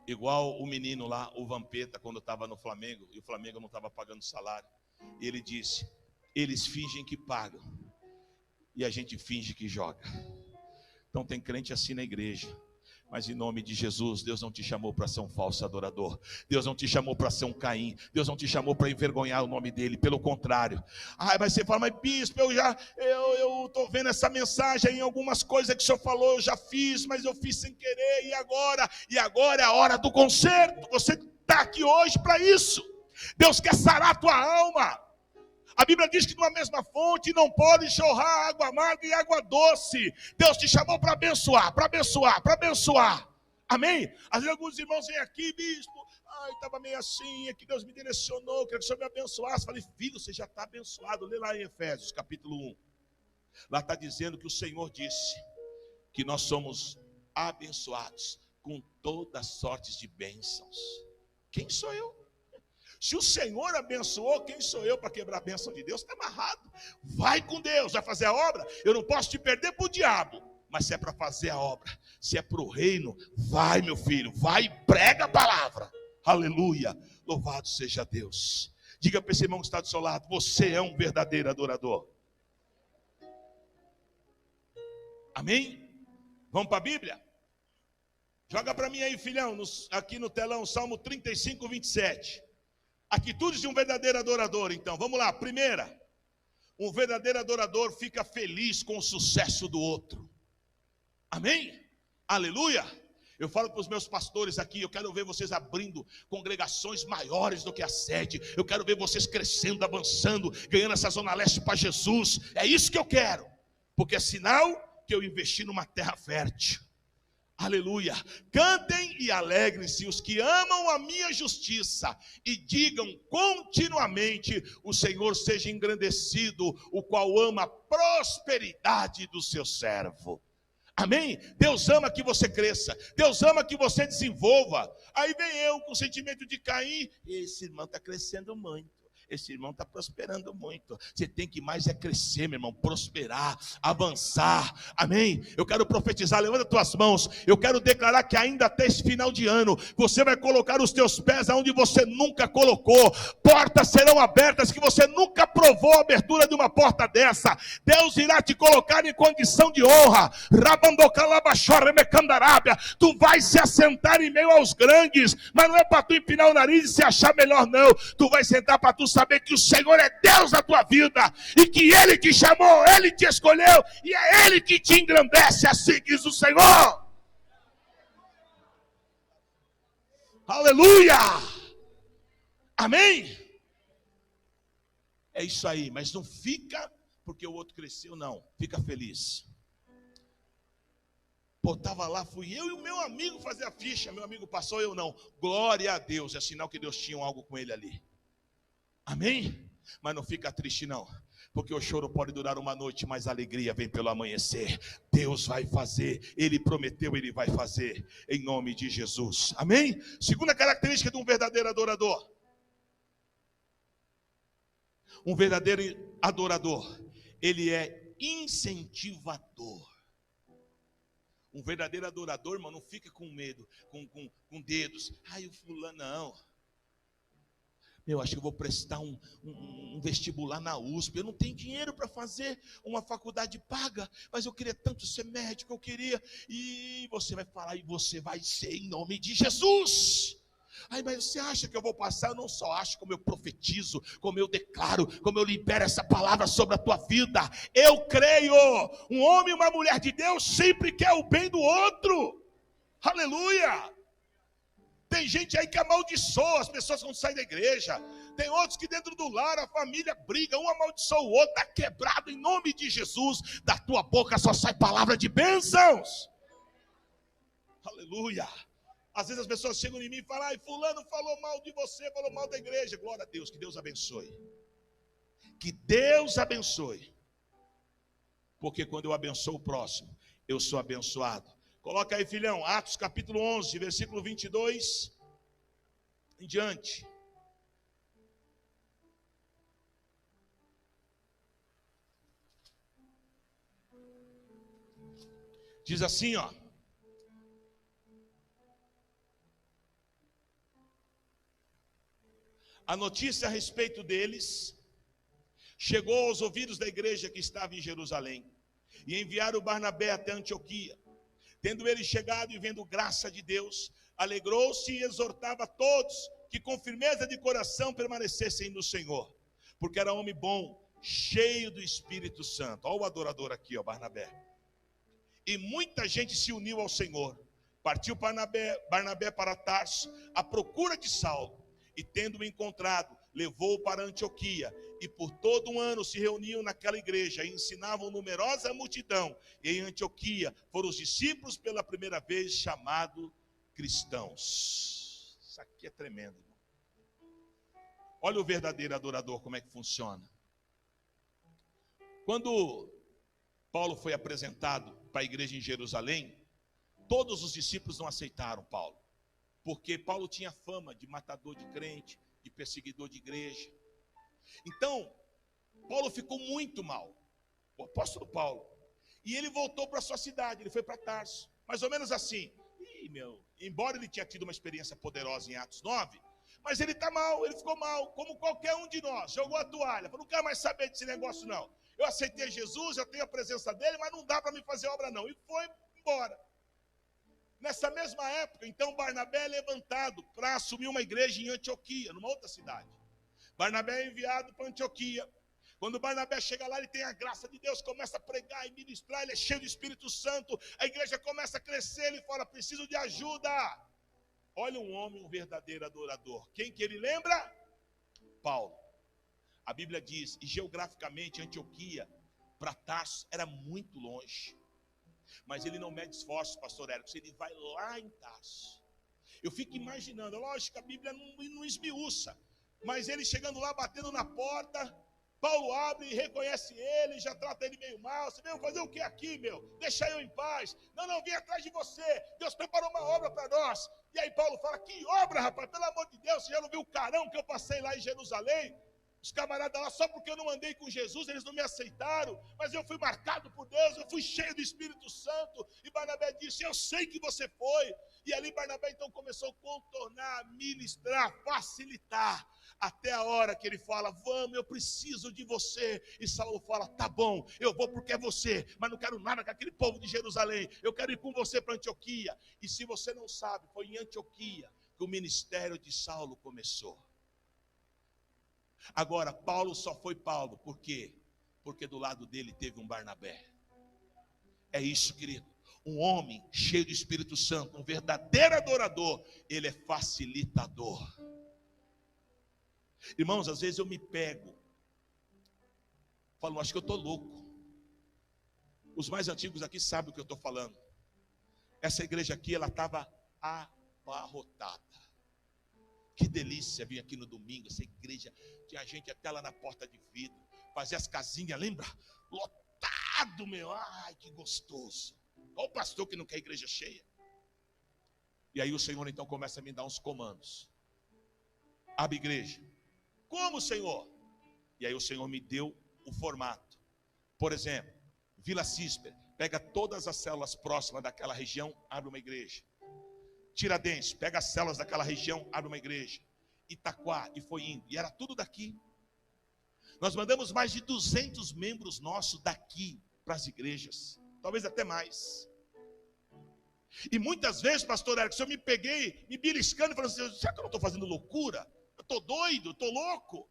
Igual o menino lá, o Vampeta, quando estava no Flamengo, e o Flamengo não estava pagando salário. E ele disse: eles fingem que pagam, e a gente finge que joga. Então tem crente assim na igreja. Mas em nome de Jesus, Deus não te chamou para ser um falso adorador. Deus não te chamou para ser um Caim. Deus não te chamou para envergonhar o nome dele. Pelo contrário. Mas você fala: mas bispo, eu estou vendo essa mensagem, em algumas coisas que o senhor falou, eu já fiz, mas eu fiz sem querer. E agora é a hora do conserto. Você está aqui hoje para isso. Deus quer sarar a tua alma. A Bíblia diz que numa mesma fonte não pode jorrar água amarga e água doce. Deus te chamou para abençoar. Amém? Às vezes alguns irmãos vêm aqui: bispo, estava meio assim, é que Deus me direcionou, queria que o Senhor me abençoasse. Falei: filho, você já está abençoado. Lê lá em Efésios, capítulo 1. Lá está dizendo que o Senhor disse que nós somos abençoados com todas sortes de bênçãos. Quem sou eu? Se o Senhor abençoou, quem sou eu para quebrar a bênção de Deus? Está amarrado. Vai com Deus, vai fazer a obra. Eu não posso te perder para o diabo. Mas se é para fazer a obra, se é para o reino, vai, meu filho, vai e prega a palavra. Aleluia, louvado seja Deus. Diga para esse irmão que está do seu lado: você é um verdadeiro adorador. Amém? Vamos para a Bíblia? Joga para mim aí, filhão, aqui no telão, Salmo 35, 27. Atitudes de um verdadeiro adorador. Então, vamos lá. Primeira: um verdadeiro adorador fica feliz com o sucesso do outro. Amém? Aleluia. Eu falo para os meus pastores aqui: eu quero ver vocês abrindo congregações maiores do que a sede. Eu quero ver vocês crescendo, avançando, ganhando essa Zona Leste para Jesus. É isso que eu quero, porque é sinal que eu investi numa terra fértil. Aleluia. Cantem e alegrem-se os que amam a minha justiça, e digam continuamente: o Senhor seja engrandecido, o qual ama a prosperidade do seu servo. Amém? Deus ama que você cresça. Deus ama que você desenvolva. Aí vem eu com o sentimento de cair. Esse irmão está crescendo muito. Esse irmão está prosperando muito. Você tem que mais é crescer, meu irmão, prosperar, avançar. Amém? Eu quero profetizar, levanta tuas mãos. Eu quero declarar que ainda até esse final de ano, você vai colocar os teus pés aonde você nunca colocou. Portas serão abertas que você nunca provou a abertura de uma porta dessa. Deus irá te colocar em condição de honra. Tu vai se assentar em meio aos grandes, mas não é para tu empinar o nariz e se achar melhor, não. Tu vai sentar para tu saber que o Senhor é Deus da tua vida, e que Ele te chamou, Ele te escolheu, e é Ele que te engrandece, assim diz o Senhor. Aleluia! Amém? É isso aí, mas não fica porque o outro cresceu, não. Fica feliz. Pô, estava lá, fui eu e o meu amigo fazer a ficha, meu amigo passou, eu não. Glória a Deus, é sinal que Deus tinha algo com ele ali. Amém? Mas não fica triste não, porque o choro pode durar uma noite, mas a alegria vem pelo amanhecer. Deus vai fazer, Ele prometeu, Ele vai fazer, em nome de Jesus. Amém? Segunda característica de um verdadeiro adorador. Um verdadeiro adorador, ele é incentivador. Um verdadeiro adorador, irmão, não fica com medo, com dedos. Ai, o fulano, não. Eu acho que eu vou prestar um vestibular na USP. Eu não tenho dinheiro para fazer uma faculdade paga, mas eu queria tanto ser médico, eu queria. E você vai falar, e você vai ser em nome de Jesus. Ai, mas você acha que eu vou passar? Eu não só acho, como eu profetizo, como eu declaro, como eu libero essa palavra sobre a tua vida. Eu creio. Um homem e uma mulher de Deus sempre quer o bem do outro. Aleluia. Tem gente aí que amaldiçoa as pessoas quando saem da igreja. Tem outros que dentro do lar a família briga, um amaldiçoa o outro. Está quebrado em nome de Jesus. Da tua boca só sai palavra de bênçãos. Aleluia. Às vezes as pessoas chegam em mim e falam, ai, fulano falou mal de você, falou mal da igreja. Glória a Deus, que Deus abençoe. Que Deus abençoe. Porque quando eu abençoo o próximo, eu sou abençoado. Coloca aí, filhão, Atos capítulo 11, versículo 22 em diante. Diz assim, ó. A notícia a respeito deles chegou aos ouvidos da igreja que estava em Jerusalém, e enviaram Barnabé até Antioquia. Tendo ele chegado e vendo graça de Deus, alegrou-se e exortava a todos que com firmeza de coração permanecessem no Senhor, porque era homem bom, cheio do Espírito Santo. Olha o adorador aqui, ó, Barnabé. E muita gente se uniu ao Senhor. Partiu Barnabé para Tarso à procura de Saulo, e tendo-o encontrado, levou-o para Antioquia, e por todo um ano se reuniam naquela igreja e ensinavam numerosa multidão. E em Antioquia foram os discípulos pela primeira vez chamados cristãos. Isso aqui é tremendo, irmão. Olha o verdadeiro adorador, como é que funciona. Quando Paulo foi apresentado para a igreja em Jerusalém, todos os discípulos não aceitaram Paulo, porque Paulo tinha fama de matador de crente, de perseguidor de igreja. Então, Paulo ficou muito mal, o apóstolo Paulo, e ele voltou para sua cidade, ele foi para Tarso, mais ou menos assim. Embora ele tinha tido uma experiência poderosa em Atos 9, mas ele está mal, ele ficou mal, como qualquer um de nós, jogou a toalha, falou, não quero mais saber desse negócio não. Eu aceitei Jesus, eu tenho a presença dele, mas não dá para me fazer obra não, e foi embora. Nessa mesma época, então, Barnabé é levantado para assumir uma igreja em Antioquia, numa outra cidade. Barnabé é enviado para Antioquia. Quando Barnabé chega lá, ele tem a graça de Deus, começa a pregar e ministrar, ele é cheio do Espírito Santo, a igreja começa a crescer, ele fala, preciso de ajuda. Olha um homem, um verdadeiro adorador. Quem que ele lembra? Paulo. A Bíblia diz, e geograficamente Antioquia para Tarso era muito longe. Mas ele não mede esforços, pastor Érico, ele vai lá em Tarso. Eu fico imaginando, lógico que a Bíblia não esmiuça, mas ele chegando lá, batendo na porta, Paulo abre e reconhece ele, já trata ele meio mal. Você veio fazer o que aqui, meu? Deixa eu em paz. Não, vim atrás de você. Deus preparou uma obra para nós. E aí Paulo fala, que obra, rapaz? Pelo amor de Deus, você já não viu o carão que eu passei lá em Jerusalém? Os camaradas lá, só porque eu não andei com Jesus, eles não me aceitaram. Mas eu fui marcado por Deus, eu fui cheio do Espírito Santo. E Barnabé disse, eu sei que você foi. E ali Barnabé então começou a contornar, ministrar, facilitar. Até a hora que ele fala, vamos, eu preciso de você. E Saulo fala, tá bom, eu vou porque é você. Mas não quero nada com aquele povo de Jerusalém. Eu quero ir com você para Antioquia. E se você não sabe, foi em Antioquia que o ministério de Saulo começou. Agora, Paulo só foi Paulo, por quê? Porque do lado dele teve um Barnabé. É isso, querido. Um homem cheio do Espírito Santo, um verdadeiro adorador, ele é facilitador. Irmãos, às vezes eu me pego, falo, acho que eu estou louco. Os mais antigos aqui sabem o que eu estou falando. Essa igreja aqui, ela estava abarrotada. Que delícia vir aqui no domingo, essa igreja, tinha gente até lá na porta de vidro, fazia as casinhas, lembra? Lotado, meu, ai que gostoso. Olha o pastor que não quer igreja cheia. E aí o Senhor então começa a me dar uns comandos. Abre igreja. Como, Senhor? E aí o Senhor me deu o formato. Por exemplo, Vila Císpera, pega todas as células próximas daquela região, abre uma igreja. Tiradentes, pega as células daquela região, abre uma igreja. Itaquá, e foi indo. E era tudo daqui. Nós mandamos mais de 200 membros nossos daqui para as igrejas. Talvez até mais. E muitas vezes, pastor Érico, eu me peguei me beliscando e falando assim, será que eu não estou fazendo loucura? Eu estou doido, estou louco.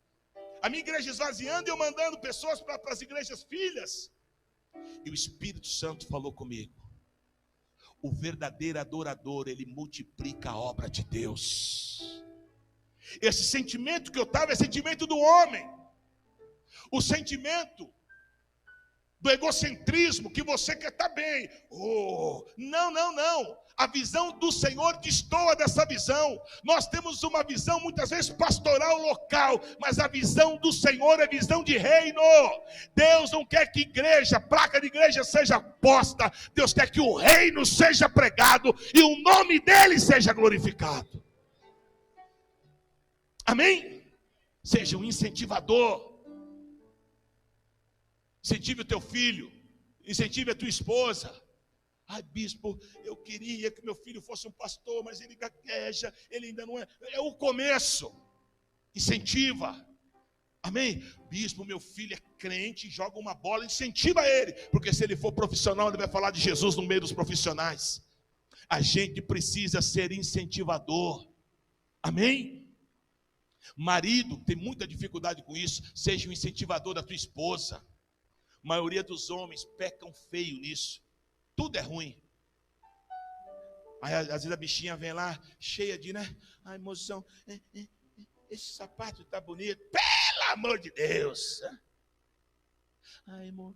A minha igreja esvaziando e eu mandando pessoas para as igrejas filhas. E o Espírito Santo falou comigo. O verdadeiro adorador, ele multiplica a obra de Deus. Esse sentimento que eu estava é sentimento do homem. O sentimento do egocentrismo, que você quer estar bem. Não. A visão do Senhor destoa dessa visão. Nós temos uma visão muitas vezes pastoral local, mas a visão do Senhor é visão de reino. Deus não quer que igreja, placa de igreja seja posta. Deus quer que o reino seja pregado e o nome dele seja glorificado. Amém? Seja um incentivador. Incentive o teu filho, incentive a tua esposa. Ai, bispo, eu queria que meu filho fosse um pastor, mas ele gagueja, ele ainda não é. É o começo. Incentiva. Amém? Bispo, meu filho é crente, joga uma bola, incentiva ele, porque se ele for profissional, ele vai falar de Jesus no meio dos profissionais. A gente precisa ser incentivador. Amém? Marido tem muita dificuldade com isso. Seja um incentivador da tua esposa. A maioria dos homens pecam feio nisso. Tudo é ruim. Aí às vezes a bichinha vem lá, cheia de, né? Ai, moção, esse sapato tá bonito. Pelo amor de Deus. Ai, amor.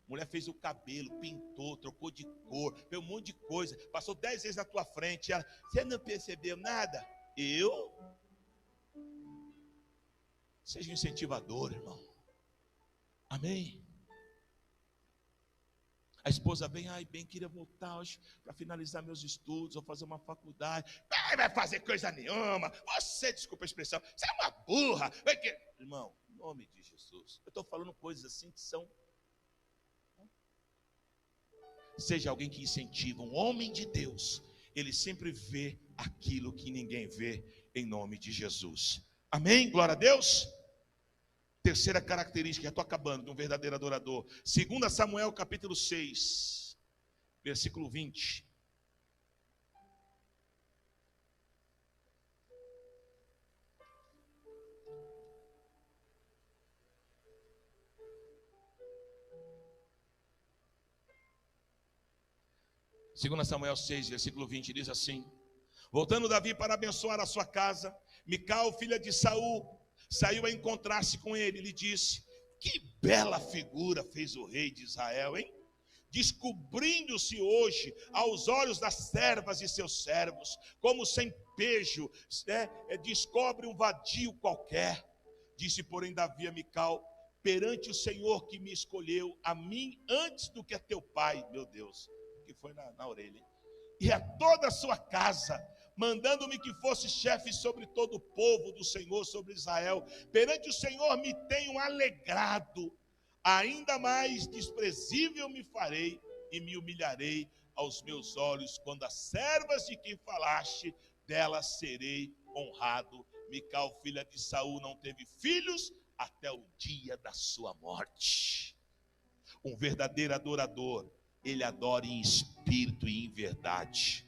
Mulher fez o cabelo, pintou, trocou de cor, fez um monte de coisa. Passou 10 vezes na tua frente. Ela, você não percebeu nada? Eu? Seja um incentivador, irmão. Amém? A esposa vem, ai, bem, queria voltar hoje para finalizar meus estudos, ou fazer uma faculdade. Vai fazer coisa nenhuma. Você, desculpa a expressão, você é uma burra. Irmão, em nome de Jesus. Eu estou falando coisas assim que são. Seja alguém que incentiva, um homem de Deus. Ele sempre vê aquilo que ninguém vê, em nome de Jesus. Amém? Glória a Deus. Terceira característica, já estou acabando, de um verdadeiro adorador. 2 Samuel capítulo 6, versículo 20. Segunda Samuel 6, versículo 20, diz assim: voltando Davi para abençoar a sua casa, Mical, filha de Saul, saiu a encontrar-se com ele e lhe disse: que bela figura fez o rei de Israel, hein? Descobrindo-se hoje aos olhos das servas e seus servos, como sem pejo, descobre um vadio qualquer. Disse, porém, Davi a Mical: perante o Senhor que me escolheu, a mim antes do que a teu pai, meu Deus, que foi na orelha, e a toda a sua casa, mandando-me que fosse chefe sobre todo o povo do Senhor, sobre Israel. Perante o Senhor me tenho alegrado, ainda mais desprezível me farei e me humilharei aos meus olhos, quando as servas de quem falaste, delas serei honrado. Mical, filha de Saul, não teve filhos até o dia da sua morte. Um verdadeiro adorador, ele adora em espírito e em verdade.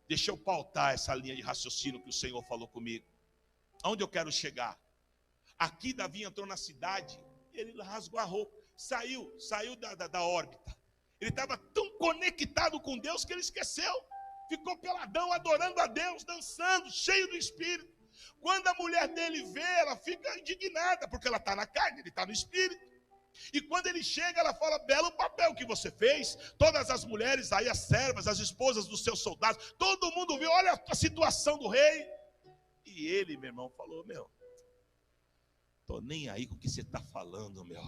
Deixa eu pautar essa linha de raciocínio que o Senhor falou comigo. Aonde eu quero chegar? Aqui Davi entrou na cidade, ele rasgou a roupa, saiu da órbita. Ele estava tão conectado com Deus que ele esqueceu. Ficou peladão, adorando a Deus, dançando, cheio do Espírito. Quando a mulher dele vê, ela fica indignada, porque ela está na carne, ele está no Espírito. E quando ele chega, ela fala: belo papel que você fez. Todas as mulheres aí, as servas, as esposas dos seus soldados, todo mundo viu, olha a situação do rei. E ele, meu irmão, falou: meu, tô nem aí com o que você está falando, meu.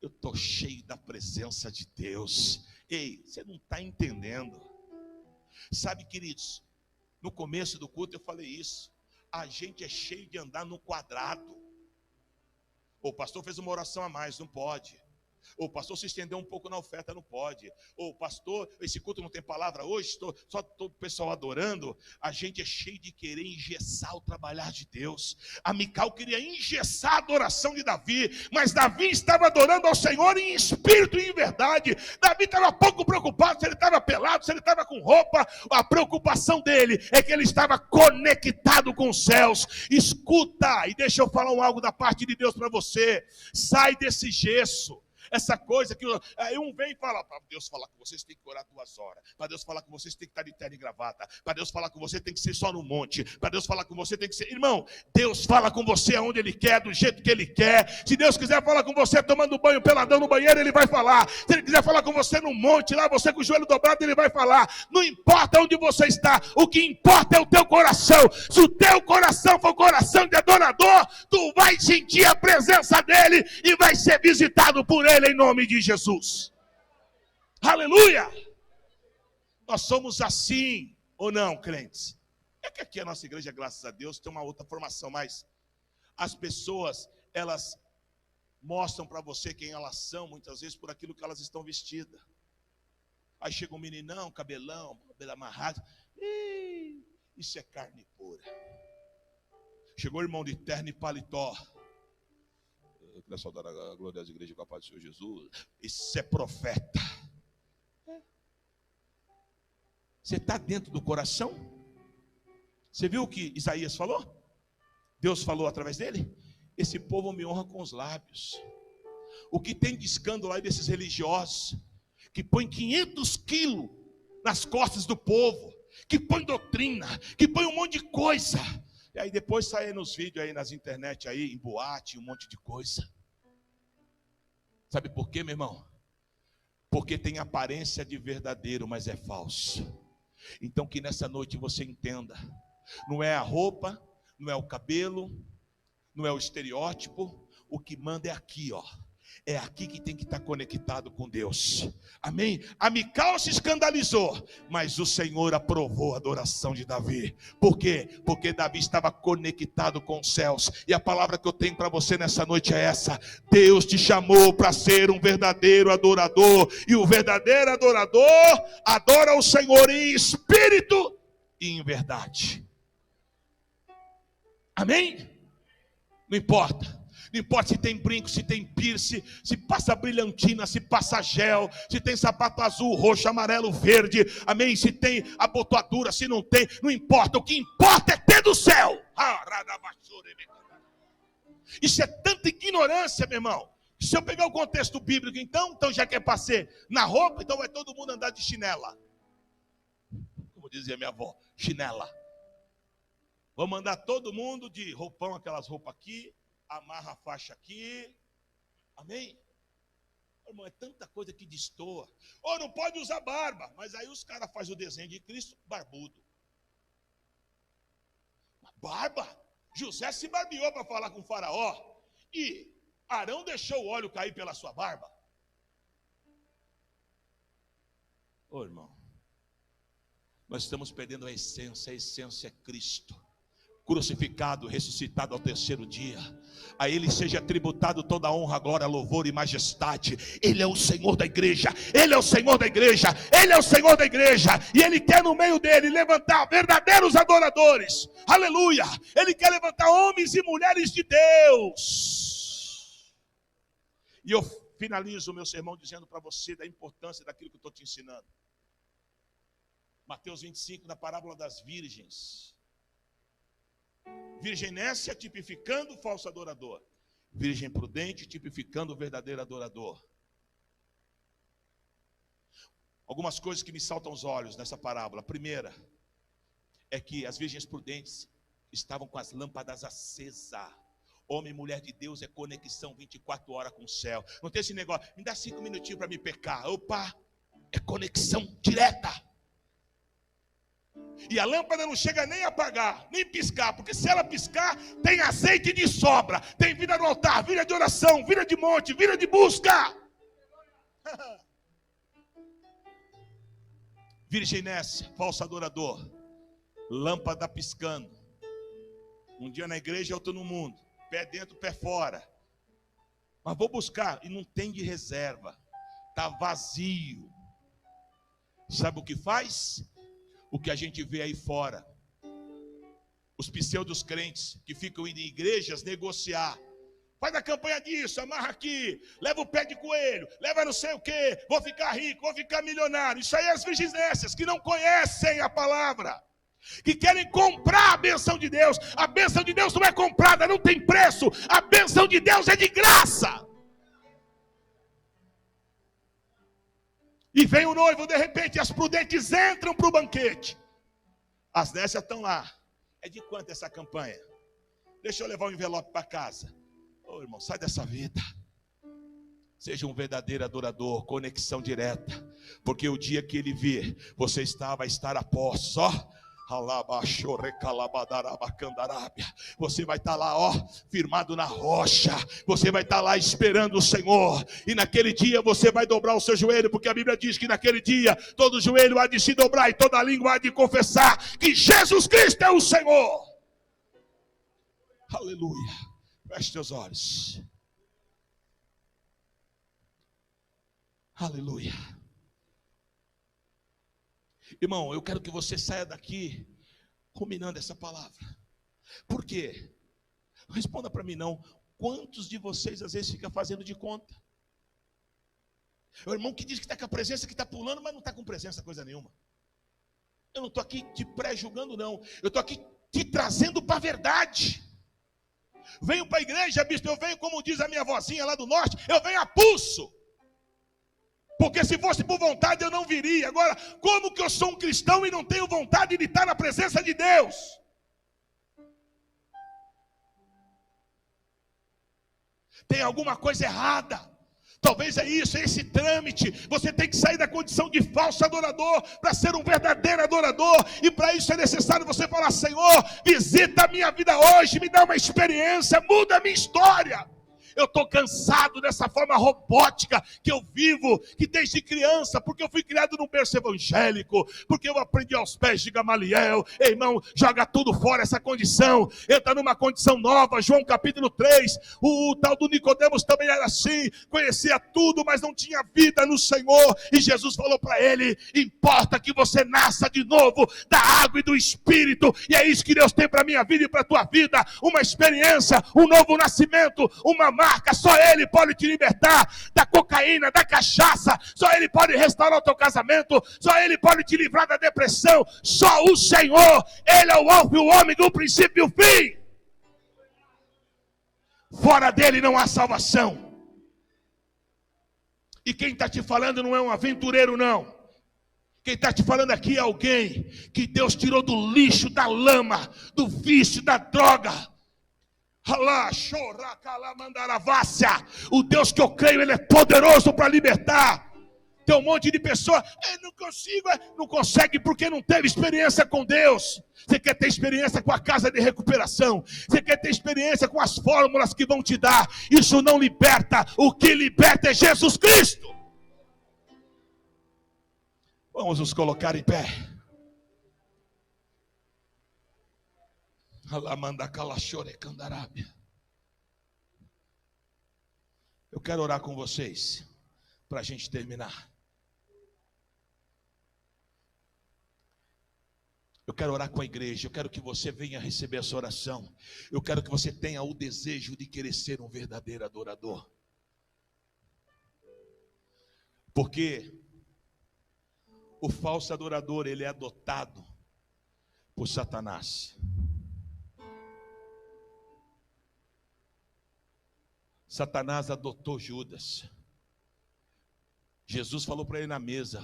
Eu tô cheio da presença de Deus. Ei, você não está entendendo. Sabe, queridos, no começo do culto eu falei isso. A gente é cheio de andar no quadrado. O pastor fez uma oração a mais, não pode. O pastor se estendeu um pouco na oferta, não pode. O pastor, esse culto não tem palavra hoje, só todo o pessoal adorando. A gente é cheio de querer engessar o trabalhar de Deus. A Mical queria engessar a adoração de Davi, mas Davi estava adorando ao Senhor em espírito e em verdade. Davi estava pouco preocupado se ele estava pelado, se ele estava com roupa. A preocupação dele é que ele estava conectado com os céus. Escuta, e deixa eu falar algo da parte de Deus para você. Sai desse gesso. Essa coisa que um vem e fala: para Deus falar com vocês tem que orar 2 horas. Para Deus falar com vocês tem que estar de terno e gravata. Para Deus falar com você tem que ser só no monte. Para Deus falar com você tem que ser... Irmão, Deus fala com você aonde Ele quer, do jeito que Ele quer. Se Deus quiser falar com você tomando banho peladão no banheiro, Ele vai falar. Se Ele quiser falar com você no monte, lá você com o joelho dobrado, Ele vai falar. Não importa onde você está, o que importa é o teu coração. Se o teu coração for coração de adorador, tu vai sentir a presença dEle e vai ser visitado por Ele. Em nome de Jesus. Aleluia. Nós somos assim ou não, crentes? É que aqui a nossa igreja, graças a Deus, tem uma outra formação, mas as pessoas, elas mostram para você quem elas são, muitas vezes por aquilo que elas estão vestidas. Aí chega um meninão, cabelo amarrado, isso é carne pura. Chegou o irmão de terno e paletó. Eu queria saudar a glória da igreja com a paz do Senhor Jesus. Isso é profeta. Você está dentro do coração? Você viu o que Isaías falou? Deus falou através dele: esse povo me honra com os lábios. O que tem de escândalo aí desses religiosos, que põe 500 quilos nas costas do povo, que põe doutrina, que põe um monte de coisa. E aí depois sai nos vídeos aí, nas internet aí, em boate, um monte de coisa. Sabe por quê, meu irmão? Porque tem aparência de verdadeiro, mas é falso. Então que nessa noite você entenda. Não é a roupa, não é o cabelo, não é o estereótipo. O que manda é aqui, ó. É aqui que tem que estar conectado com Deus. Amém? A Mical se escandalizou, mas o Senhor aprovou a adoração de Davi. Por quê? Porque Davi estava conectado com os céus. E a palavra que eu tenho para você nessa noite é essa: Deus te chamou para ser um verdadeiro adorador. E o verdadeiro adorador adora o Senhor em espírito e em verdade. Amém? Não importa. Não importa se tem brinco, se tem piercing, se passa brilhantina, se passa gel, se tem sapato azul, roxo, amarelo, verde, amém? Se tem abotoadura, se não tem, não importa. O que importa é ter do céu. Isso é tanta ignorância, meu irmão. Se eu pegar o contexto bíblico, então já que é para ser na roupa, então vai todo mundo andar de chinela. Como dizia minha avó, chinela. Vamos andar todo mundo de roupão, aquelas roupas aqui. Amarra a faixa aqui. Amém? Irmão, é tanta coisa que destoa. Ou não pode usar barba. Mas aí os caras fazem o desenho de Cristo barbudo. Barba? José se barbeou para falar com o faraó. E Arão deixou o óleo cair pela sua barba. Ô irmão, nós estamos perdendo a essência é Cristo, crucificado, ressuscitado ao terceiro dia. A Ele seja tributado toda a honra, glória, louvor e majestade. Ele é o Senhor da igreja, Ele é o Senhor da igreja, Ele é o Senhor da igreja, e Ele quer no meio dele levantar verdadeiros adoradores, aleluia. Ele quer levantar homens e mulheres de Deus. E eu finalizo o meu sermão dizendo para você da importância daquilo que eu estou te ensinando. Mateus 25, na parábola das virgens. Virgem nécia tipificando o falso adorador. Virgem prudente tipificando o verdadeiro adorador. Algumas coisas que me saltam aos olhos nessa parábola. A primeira é que as virgens prudentes estavam com as lâmpadas acesas. Homem e mulher de Deus é conexão 24 horas com o céu. Não tem esse negócio, me dá 5 minutinhos para me pecar. Opa, é conexão direta. E a lâmpada não chega nem a apagar, nem piscar, porque se ela piscar, tem azeite de sobra, tem vida no altar, vida de oração, vida de monte, vida de busca. Virgem nécia, falso adorador, lâmpada piscando. Um dia na igreja, outro no mundo, pé dentro, pé fora. Mas vou buscar, e não tem de reserva, está vazio. Sabe o que faz? O que a gente vê aí fora, os pseudos crentes que ficam indo em igrejas negociar, faz a campanha disso, amarra aqui, leva o pé de coelho, leva não sei o que, vou ficar rico, vou ficar milionário. Isso aí é as virgens nécias que não conhecem a palavra, que querem comprar a bênção de Deus. A bênção de Deus não é comprada, não tem preço, a bênção de Deus é de graça. E vem o noivo, de repente, as prudentes entram para o banquete. As nécias estão lá. É de quanto essa campanha? Deixa eu levar um envelope para casa. Ô irmão, sai dessa vida. Seja um verdadeiro adorador, conexão direta. Porque o dia que ele vir, você vai estar a posse, ó. Você vai estar lá, ó, firmado na rocha. Você vai estar lá esperando o Senhor. E naquele dia você vai dobrar o seu joelho, porque a Bíblia diz que naquele dia todo joelho há de se dobrar e toda língua há de confessar que Jesus Cristo é o Senhor. Aleluia. Feche teus olhos. Aleluia. Irmão, eu quero que você saia daqui ruminando essa palavra. Por quê? Responda para mim não. Quantos de vocês às vezes ficam fazendo de conta? É o irmão que diz que está com a presença, que está pulando, mas não está com presença coisa nenhuma. Eu não estou aqui te pré-julgando não. Eu estou aqui te trazendo para a verdade. Venho para a igreja, bispo, eu venho como diz a minha vozinha lá do norte, eu venho a pulso. Porque se fosse por vontade eu não viria. Agora, como que eu sou um cristão e não tenho vontade de estar na presença de Deus? Tem alguma coisa errada. Talvez é isso, é esse trâmite. Você tem que sair da condição de falso adorador para ser um verdadeiro adorador. E para isso é necessário você falar: Senhor, visita a minha vida hoje, me dá uma experiência, muda a minha história. Eu estou cansado dessa forma robótica que eu vivo, que desde criança, porque eu fui criado num berço evangélico, porque eu aprendi aos pés de Gamaliel. Irmão, joga tudo fora essa condição, entra numa condição nova. João capítulo 3, o tal do Nicodemos também era assim, conhecia tudo, mas não tinha vida no Senhor, e Jesus falou para ele: importa que você nasça de novo da água e do Espírito, e é isso que Deus tem para a minha vida e para a tua vida, uma experiência, um novo nascimento, uma marca. Só Ele pode te libertar da cocaína, da cachaça. Só Ele pode restaurar o teu casamento. Só Ele pode te livrar da depressão. Só o Senhor. Ele é o alfa e o ômega, o princípio e o fim. Fora dele não há salvação. E quem está te falando não é um aventureiro não. Quem está te falando aqui é alguém que Deus tirou do lixo, da lama, do vício, da droga. O Deus que eu creio, Ele é poderoso para libertar. Tem um monte de pessoa, não consigo, não consegue porque não teve experiência com Deus. Você quer ter experiência com a casa de recuperação. Você quer ter experiência com as fórmulas que vão te dar. Isso não liberta. O que liberta é Jesus Cristo. Vamos nos colocar em pé. Eu quero orar com vocês para a gente terminar. Eu quero orar com a igreja. Eu quero que você venha receber essa oração. Eu quero que você tenha o desejo de querer ser um verdadeiro adorador. Porque o falso adorador, ele é adotado por Satanás. Satanás adotou Judas. Jesus falou para ele na mesa: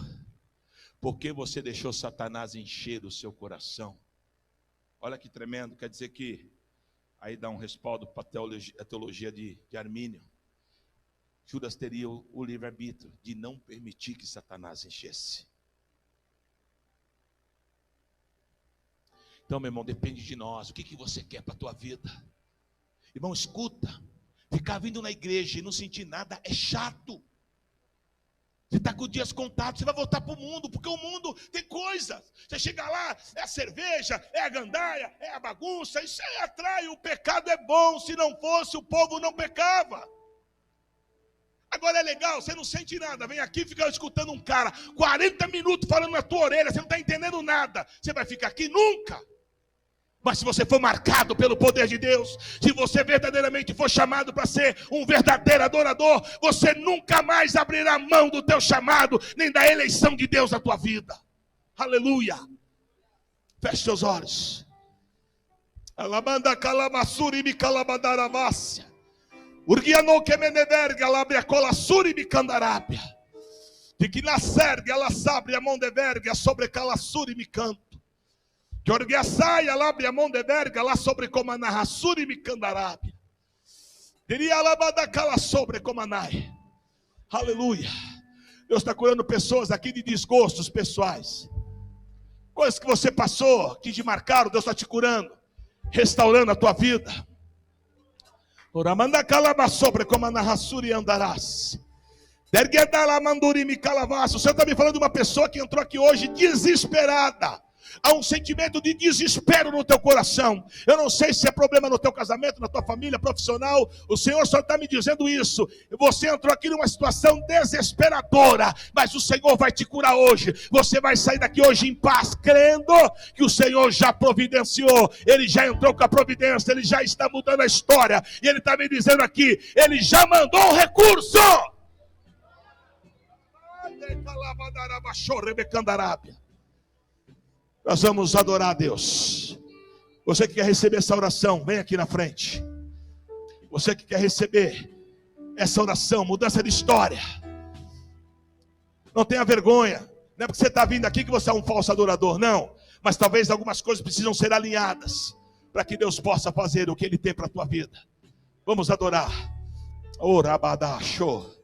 por que você deixou Satanás encher o seu coração? Olha que tremendo, quer dizer que, aí dá um respaldo para a teologia de Armínio. Judas teria o livre-arbítrio de não permitir que Satanás enchesse. Então, meu irmão, depende de nós. O que você quer para a tua vida? Irmão, escuta. Ficar vindo na igreja e não sentir nada é chato. Você está com dias contados, você vai voltar para o mundo, porque o mundo tem coisas. Você chega lá, é a cerveja, é a gandaia, é a bagunça, isso aí atrai. O pecado é bom, se não fosse, o povo não pecava. Agora é legal, você não sente nada, vem aqui e fica escutando um cara 40 minutos falando na tua orelha, você não está entendendo nada. Você vai ficar aqui? Nunca. Mas se você for marcado pelo poder de Deus, se você verdadeiramente for chamado para ser um verdadeiro adorador, você nunca mais abrirá mão do teu chamado, nem da eleição de Deus na tua vida. Aleluia. Feche seus olhos. Alabanda calamassuri mi calabandaravácia. Urgiano que meneverga alabria colassuri mi candarápia. De que na serga ela sabe a mão de verga sobre calassuri mi canto. Que orgueaçaia lá abre a mão de verga lá sobre comanarrassuri mi candarápia. Diria alabada cala sobre comanai. Aleluia. Deus está curando pessoas aqui de desgostos pessoais. Coisas que você passou, que te marcaram, Deus está te curando, restaurando a tua vida. Oramanda calaba sobre comanarrassuri andarás. Derguedala manduri mi calavaço. O Senhor está me falando de uma pessoa que entrou aqui hoje desesperada. Há um sentimento de desespero no teu coração. Eu não sei se é problema no teu casamento, na tua família, profissional. O Senhor só está me dizendo isso. Você entrou aqui numa situação desesperadora, mas o Senhor vai te curar hoje. Você vai sair daqui hoje em paz, crendo que o Senhor já providenciou. Ele já entrou com a providência, Ele já está mudando a história. E Ele está me dizendo aqui, Ele já mandou um recurso. Nós vamos adorar a Deus. Você que quer receber essa oração, vem aqui na frente. Você que quer receber essa oração, mudança de história, não tenha vergonha. Não é porque você está vindo aqui que você é um falso adorador, não. Mas talvez algumas coisas precisam ser alinhadas para que Deus possa fazer o que Ele tem para a tua vida. Vamos adorar. Orabadá, show.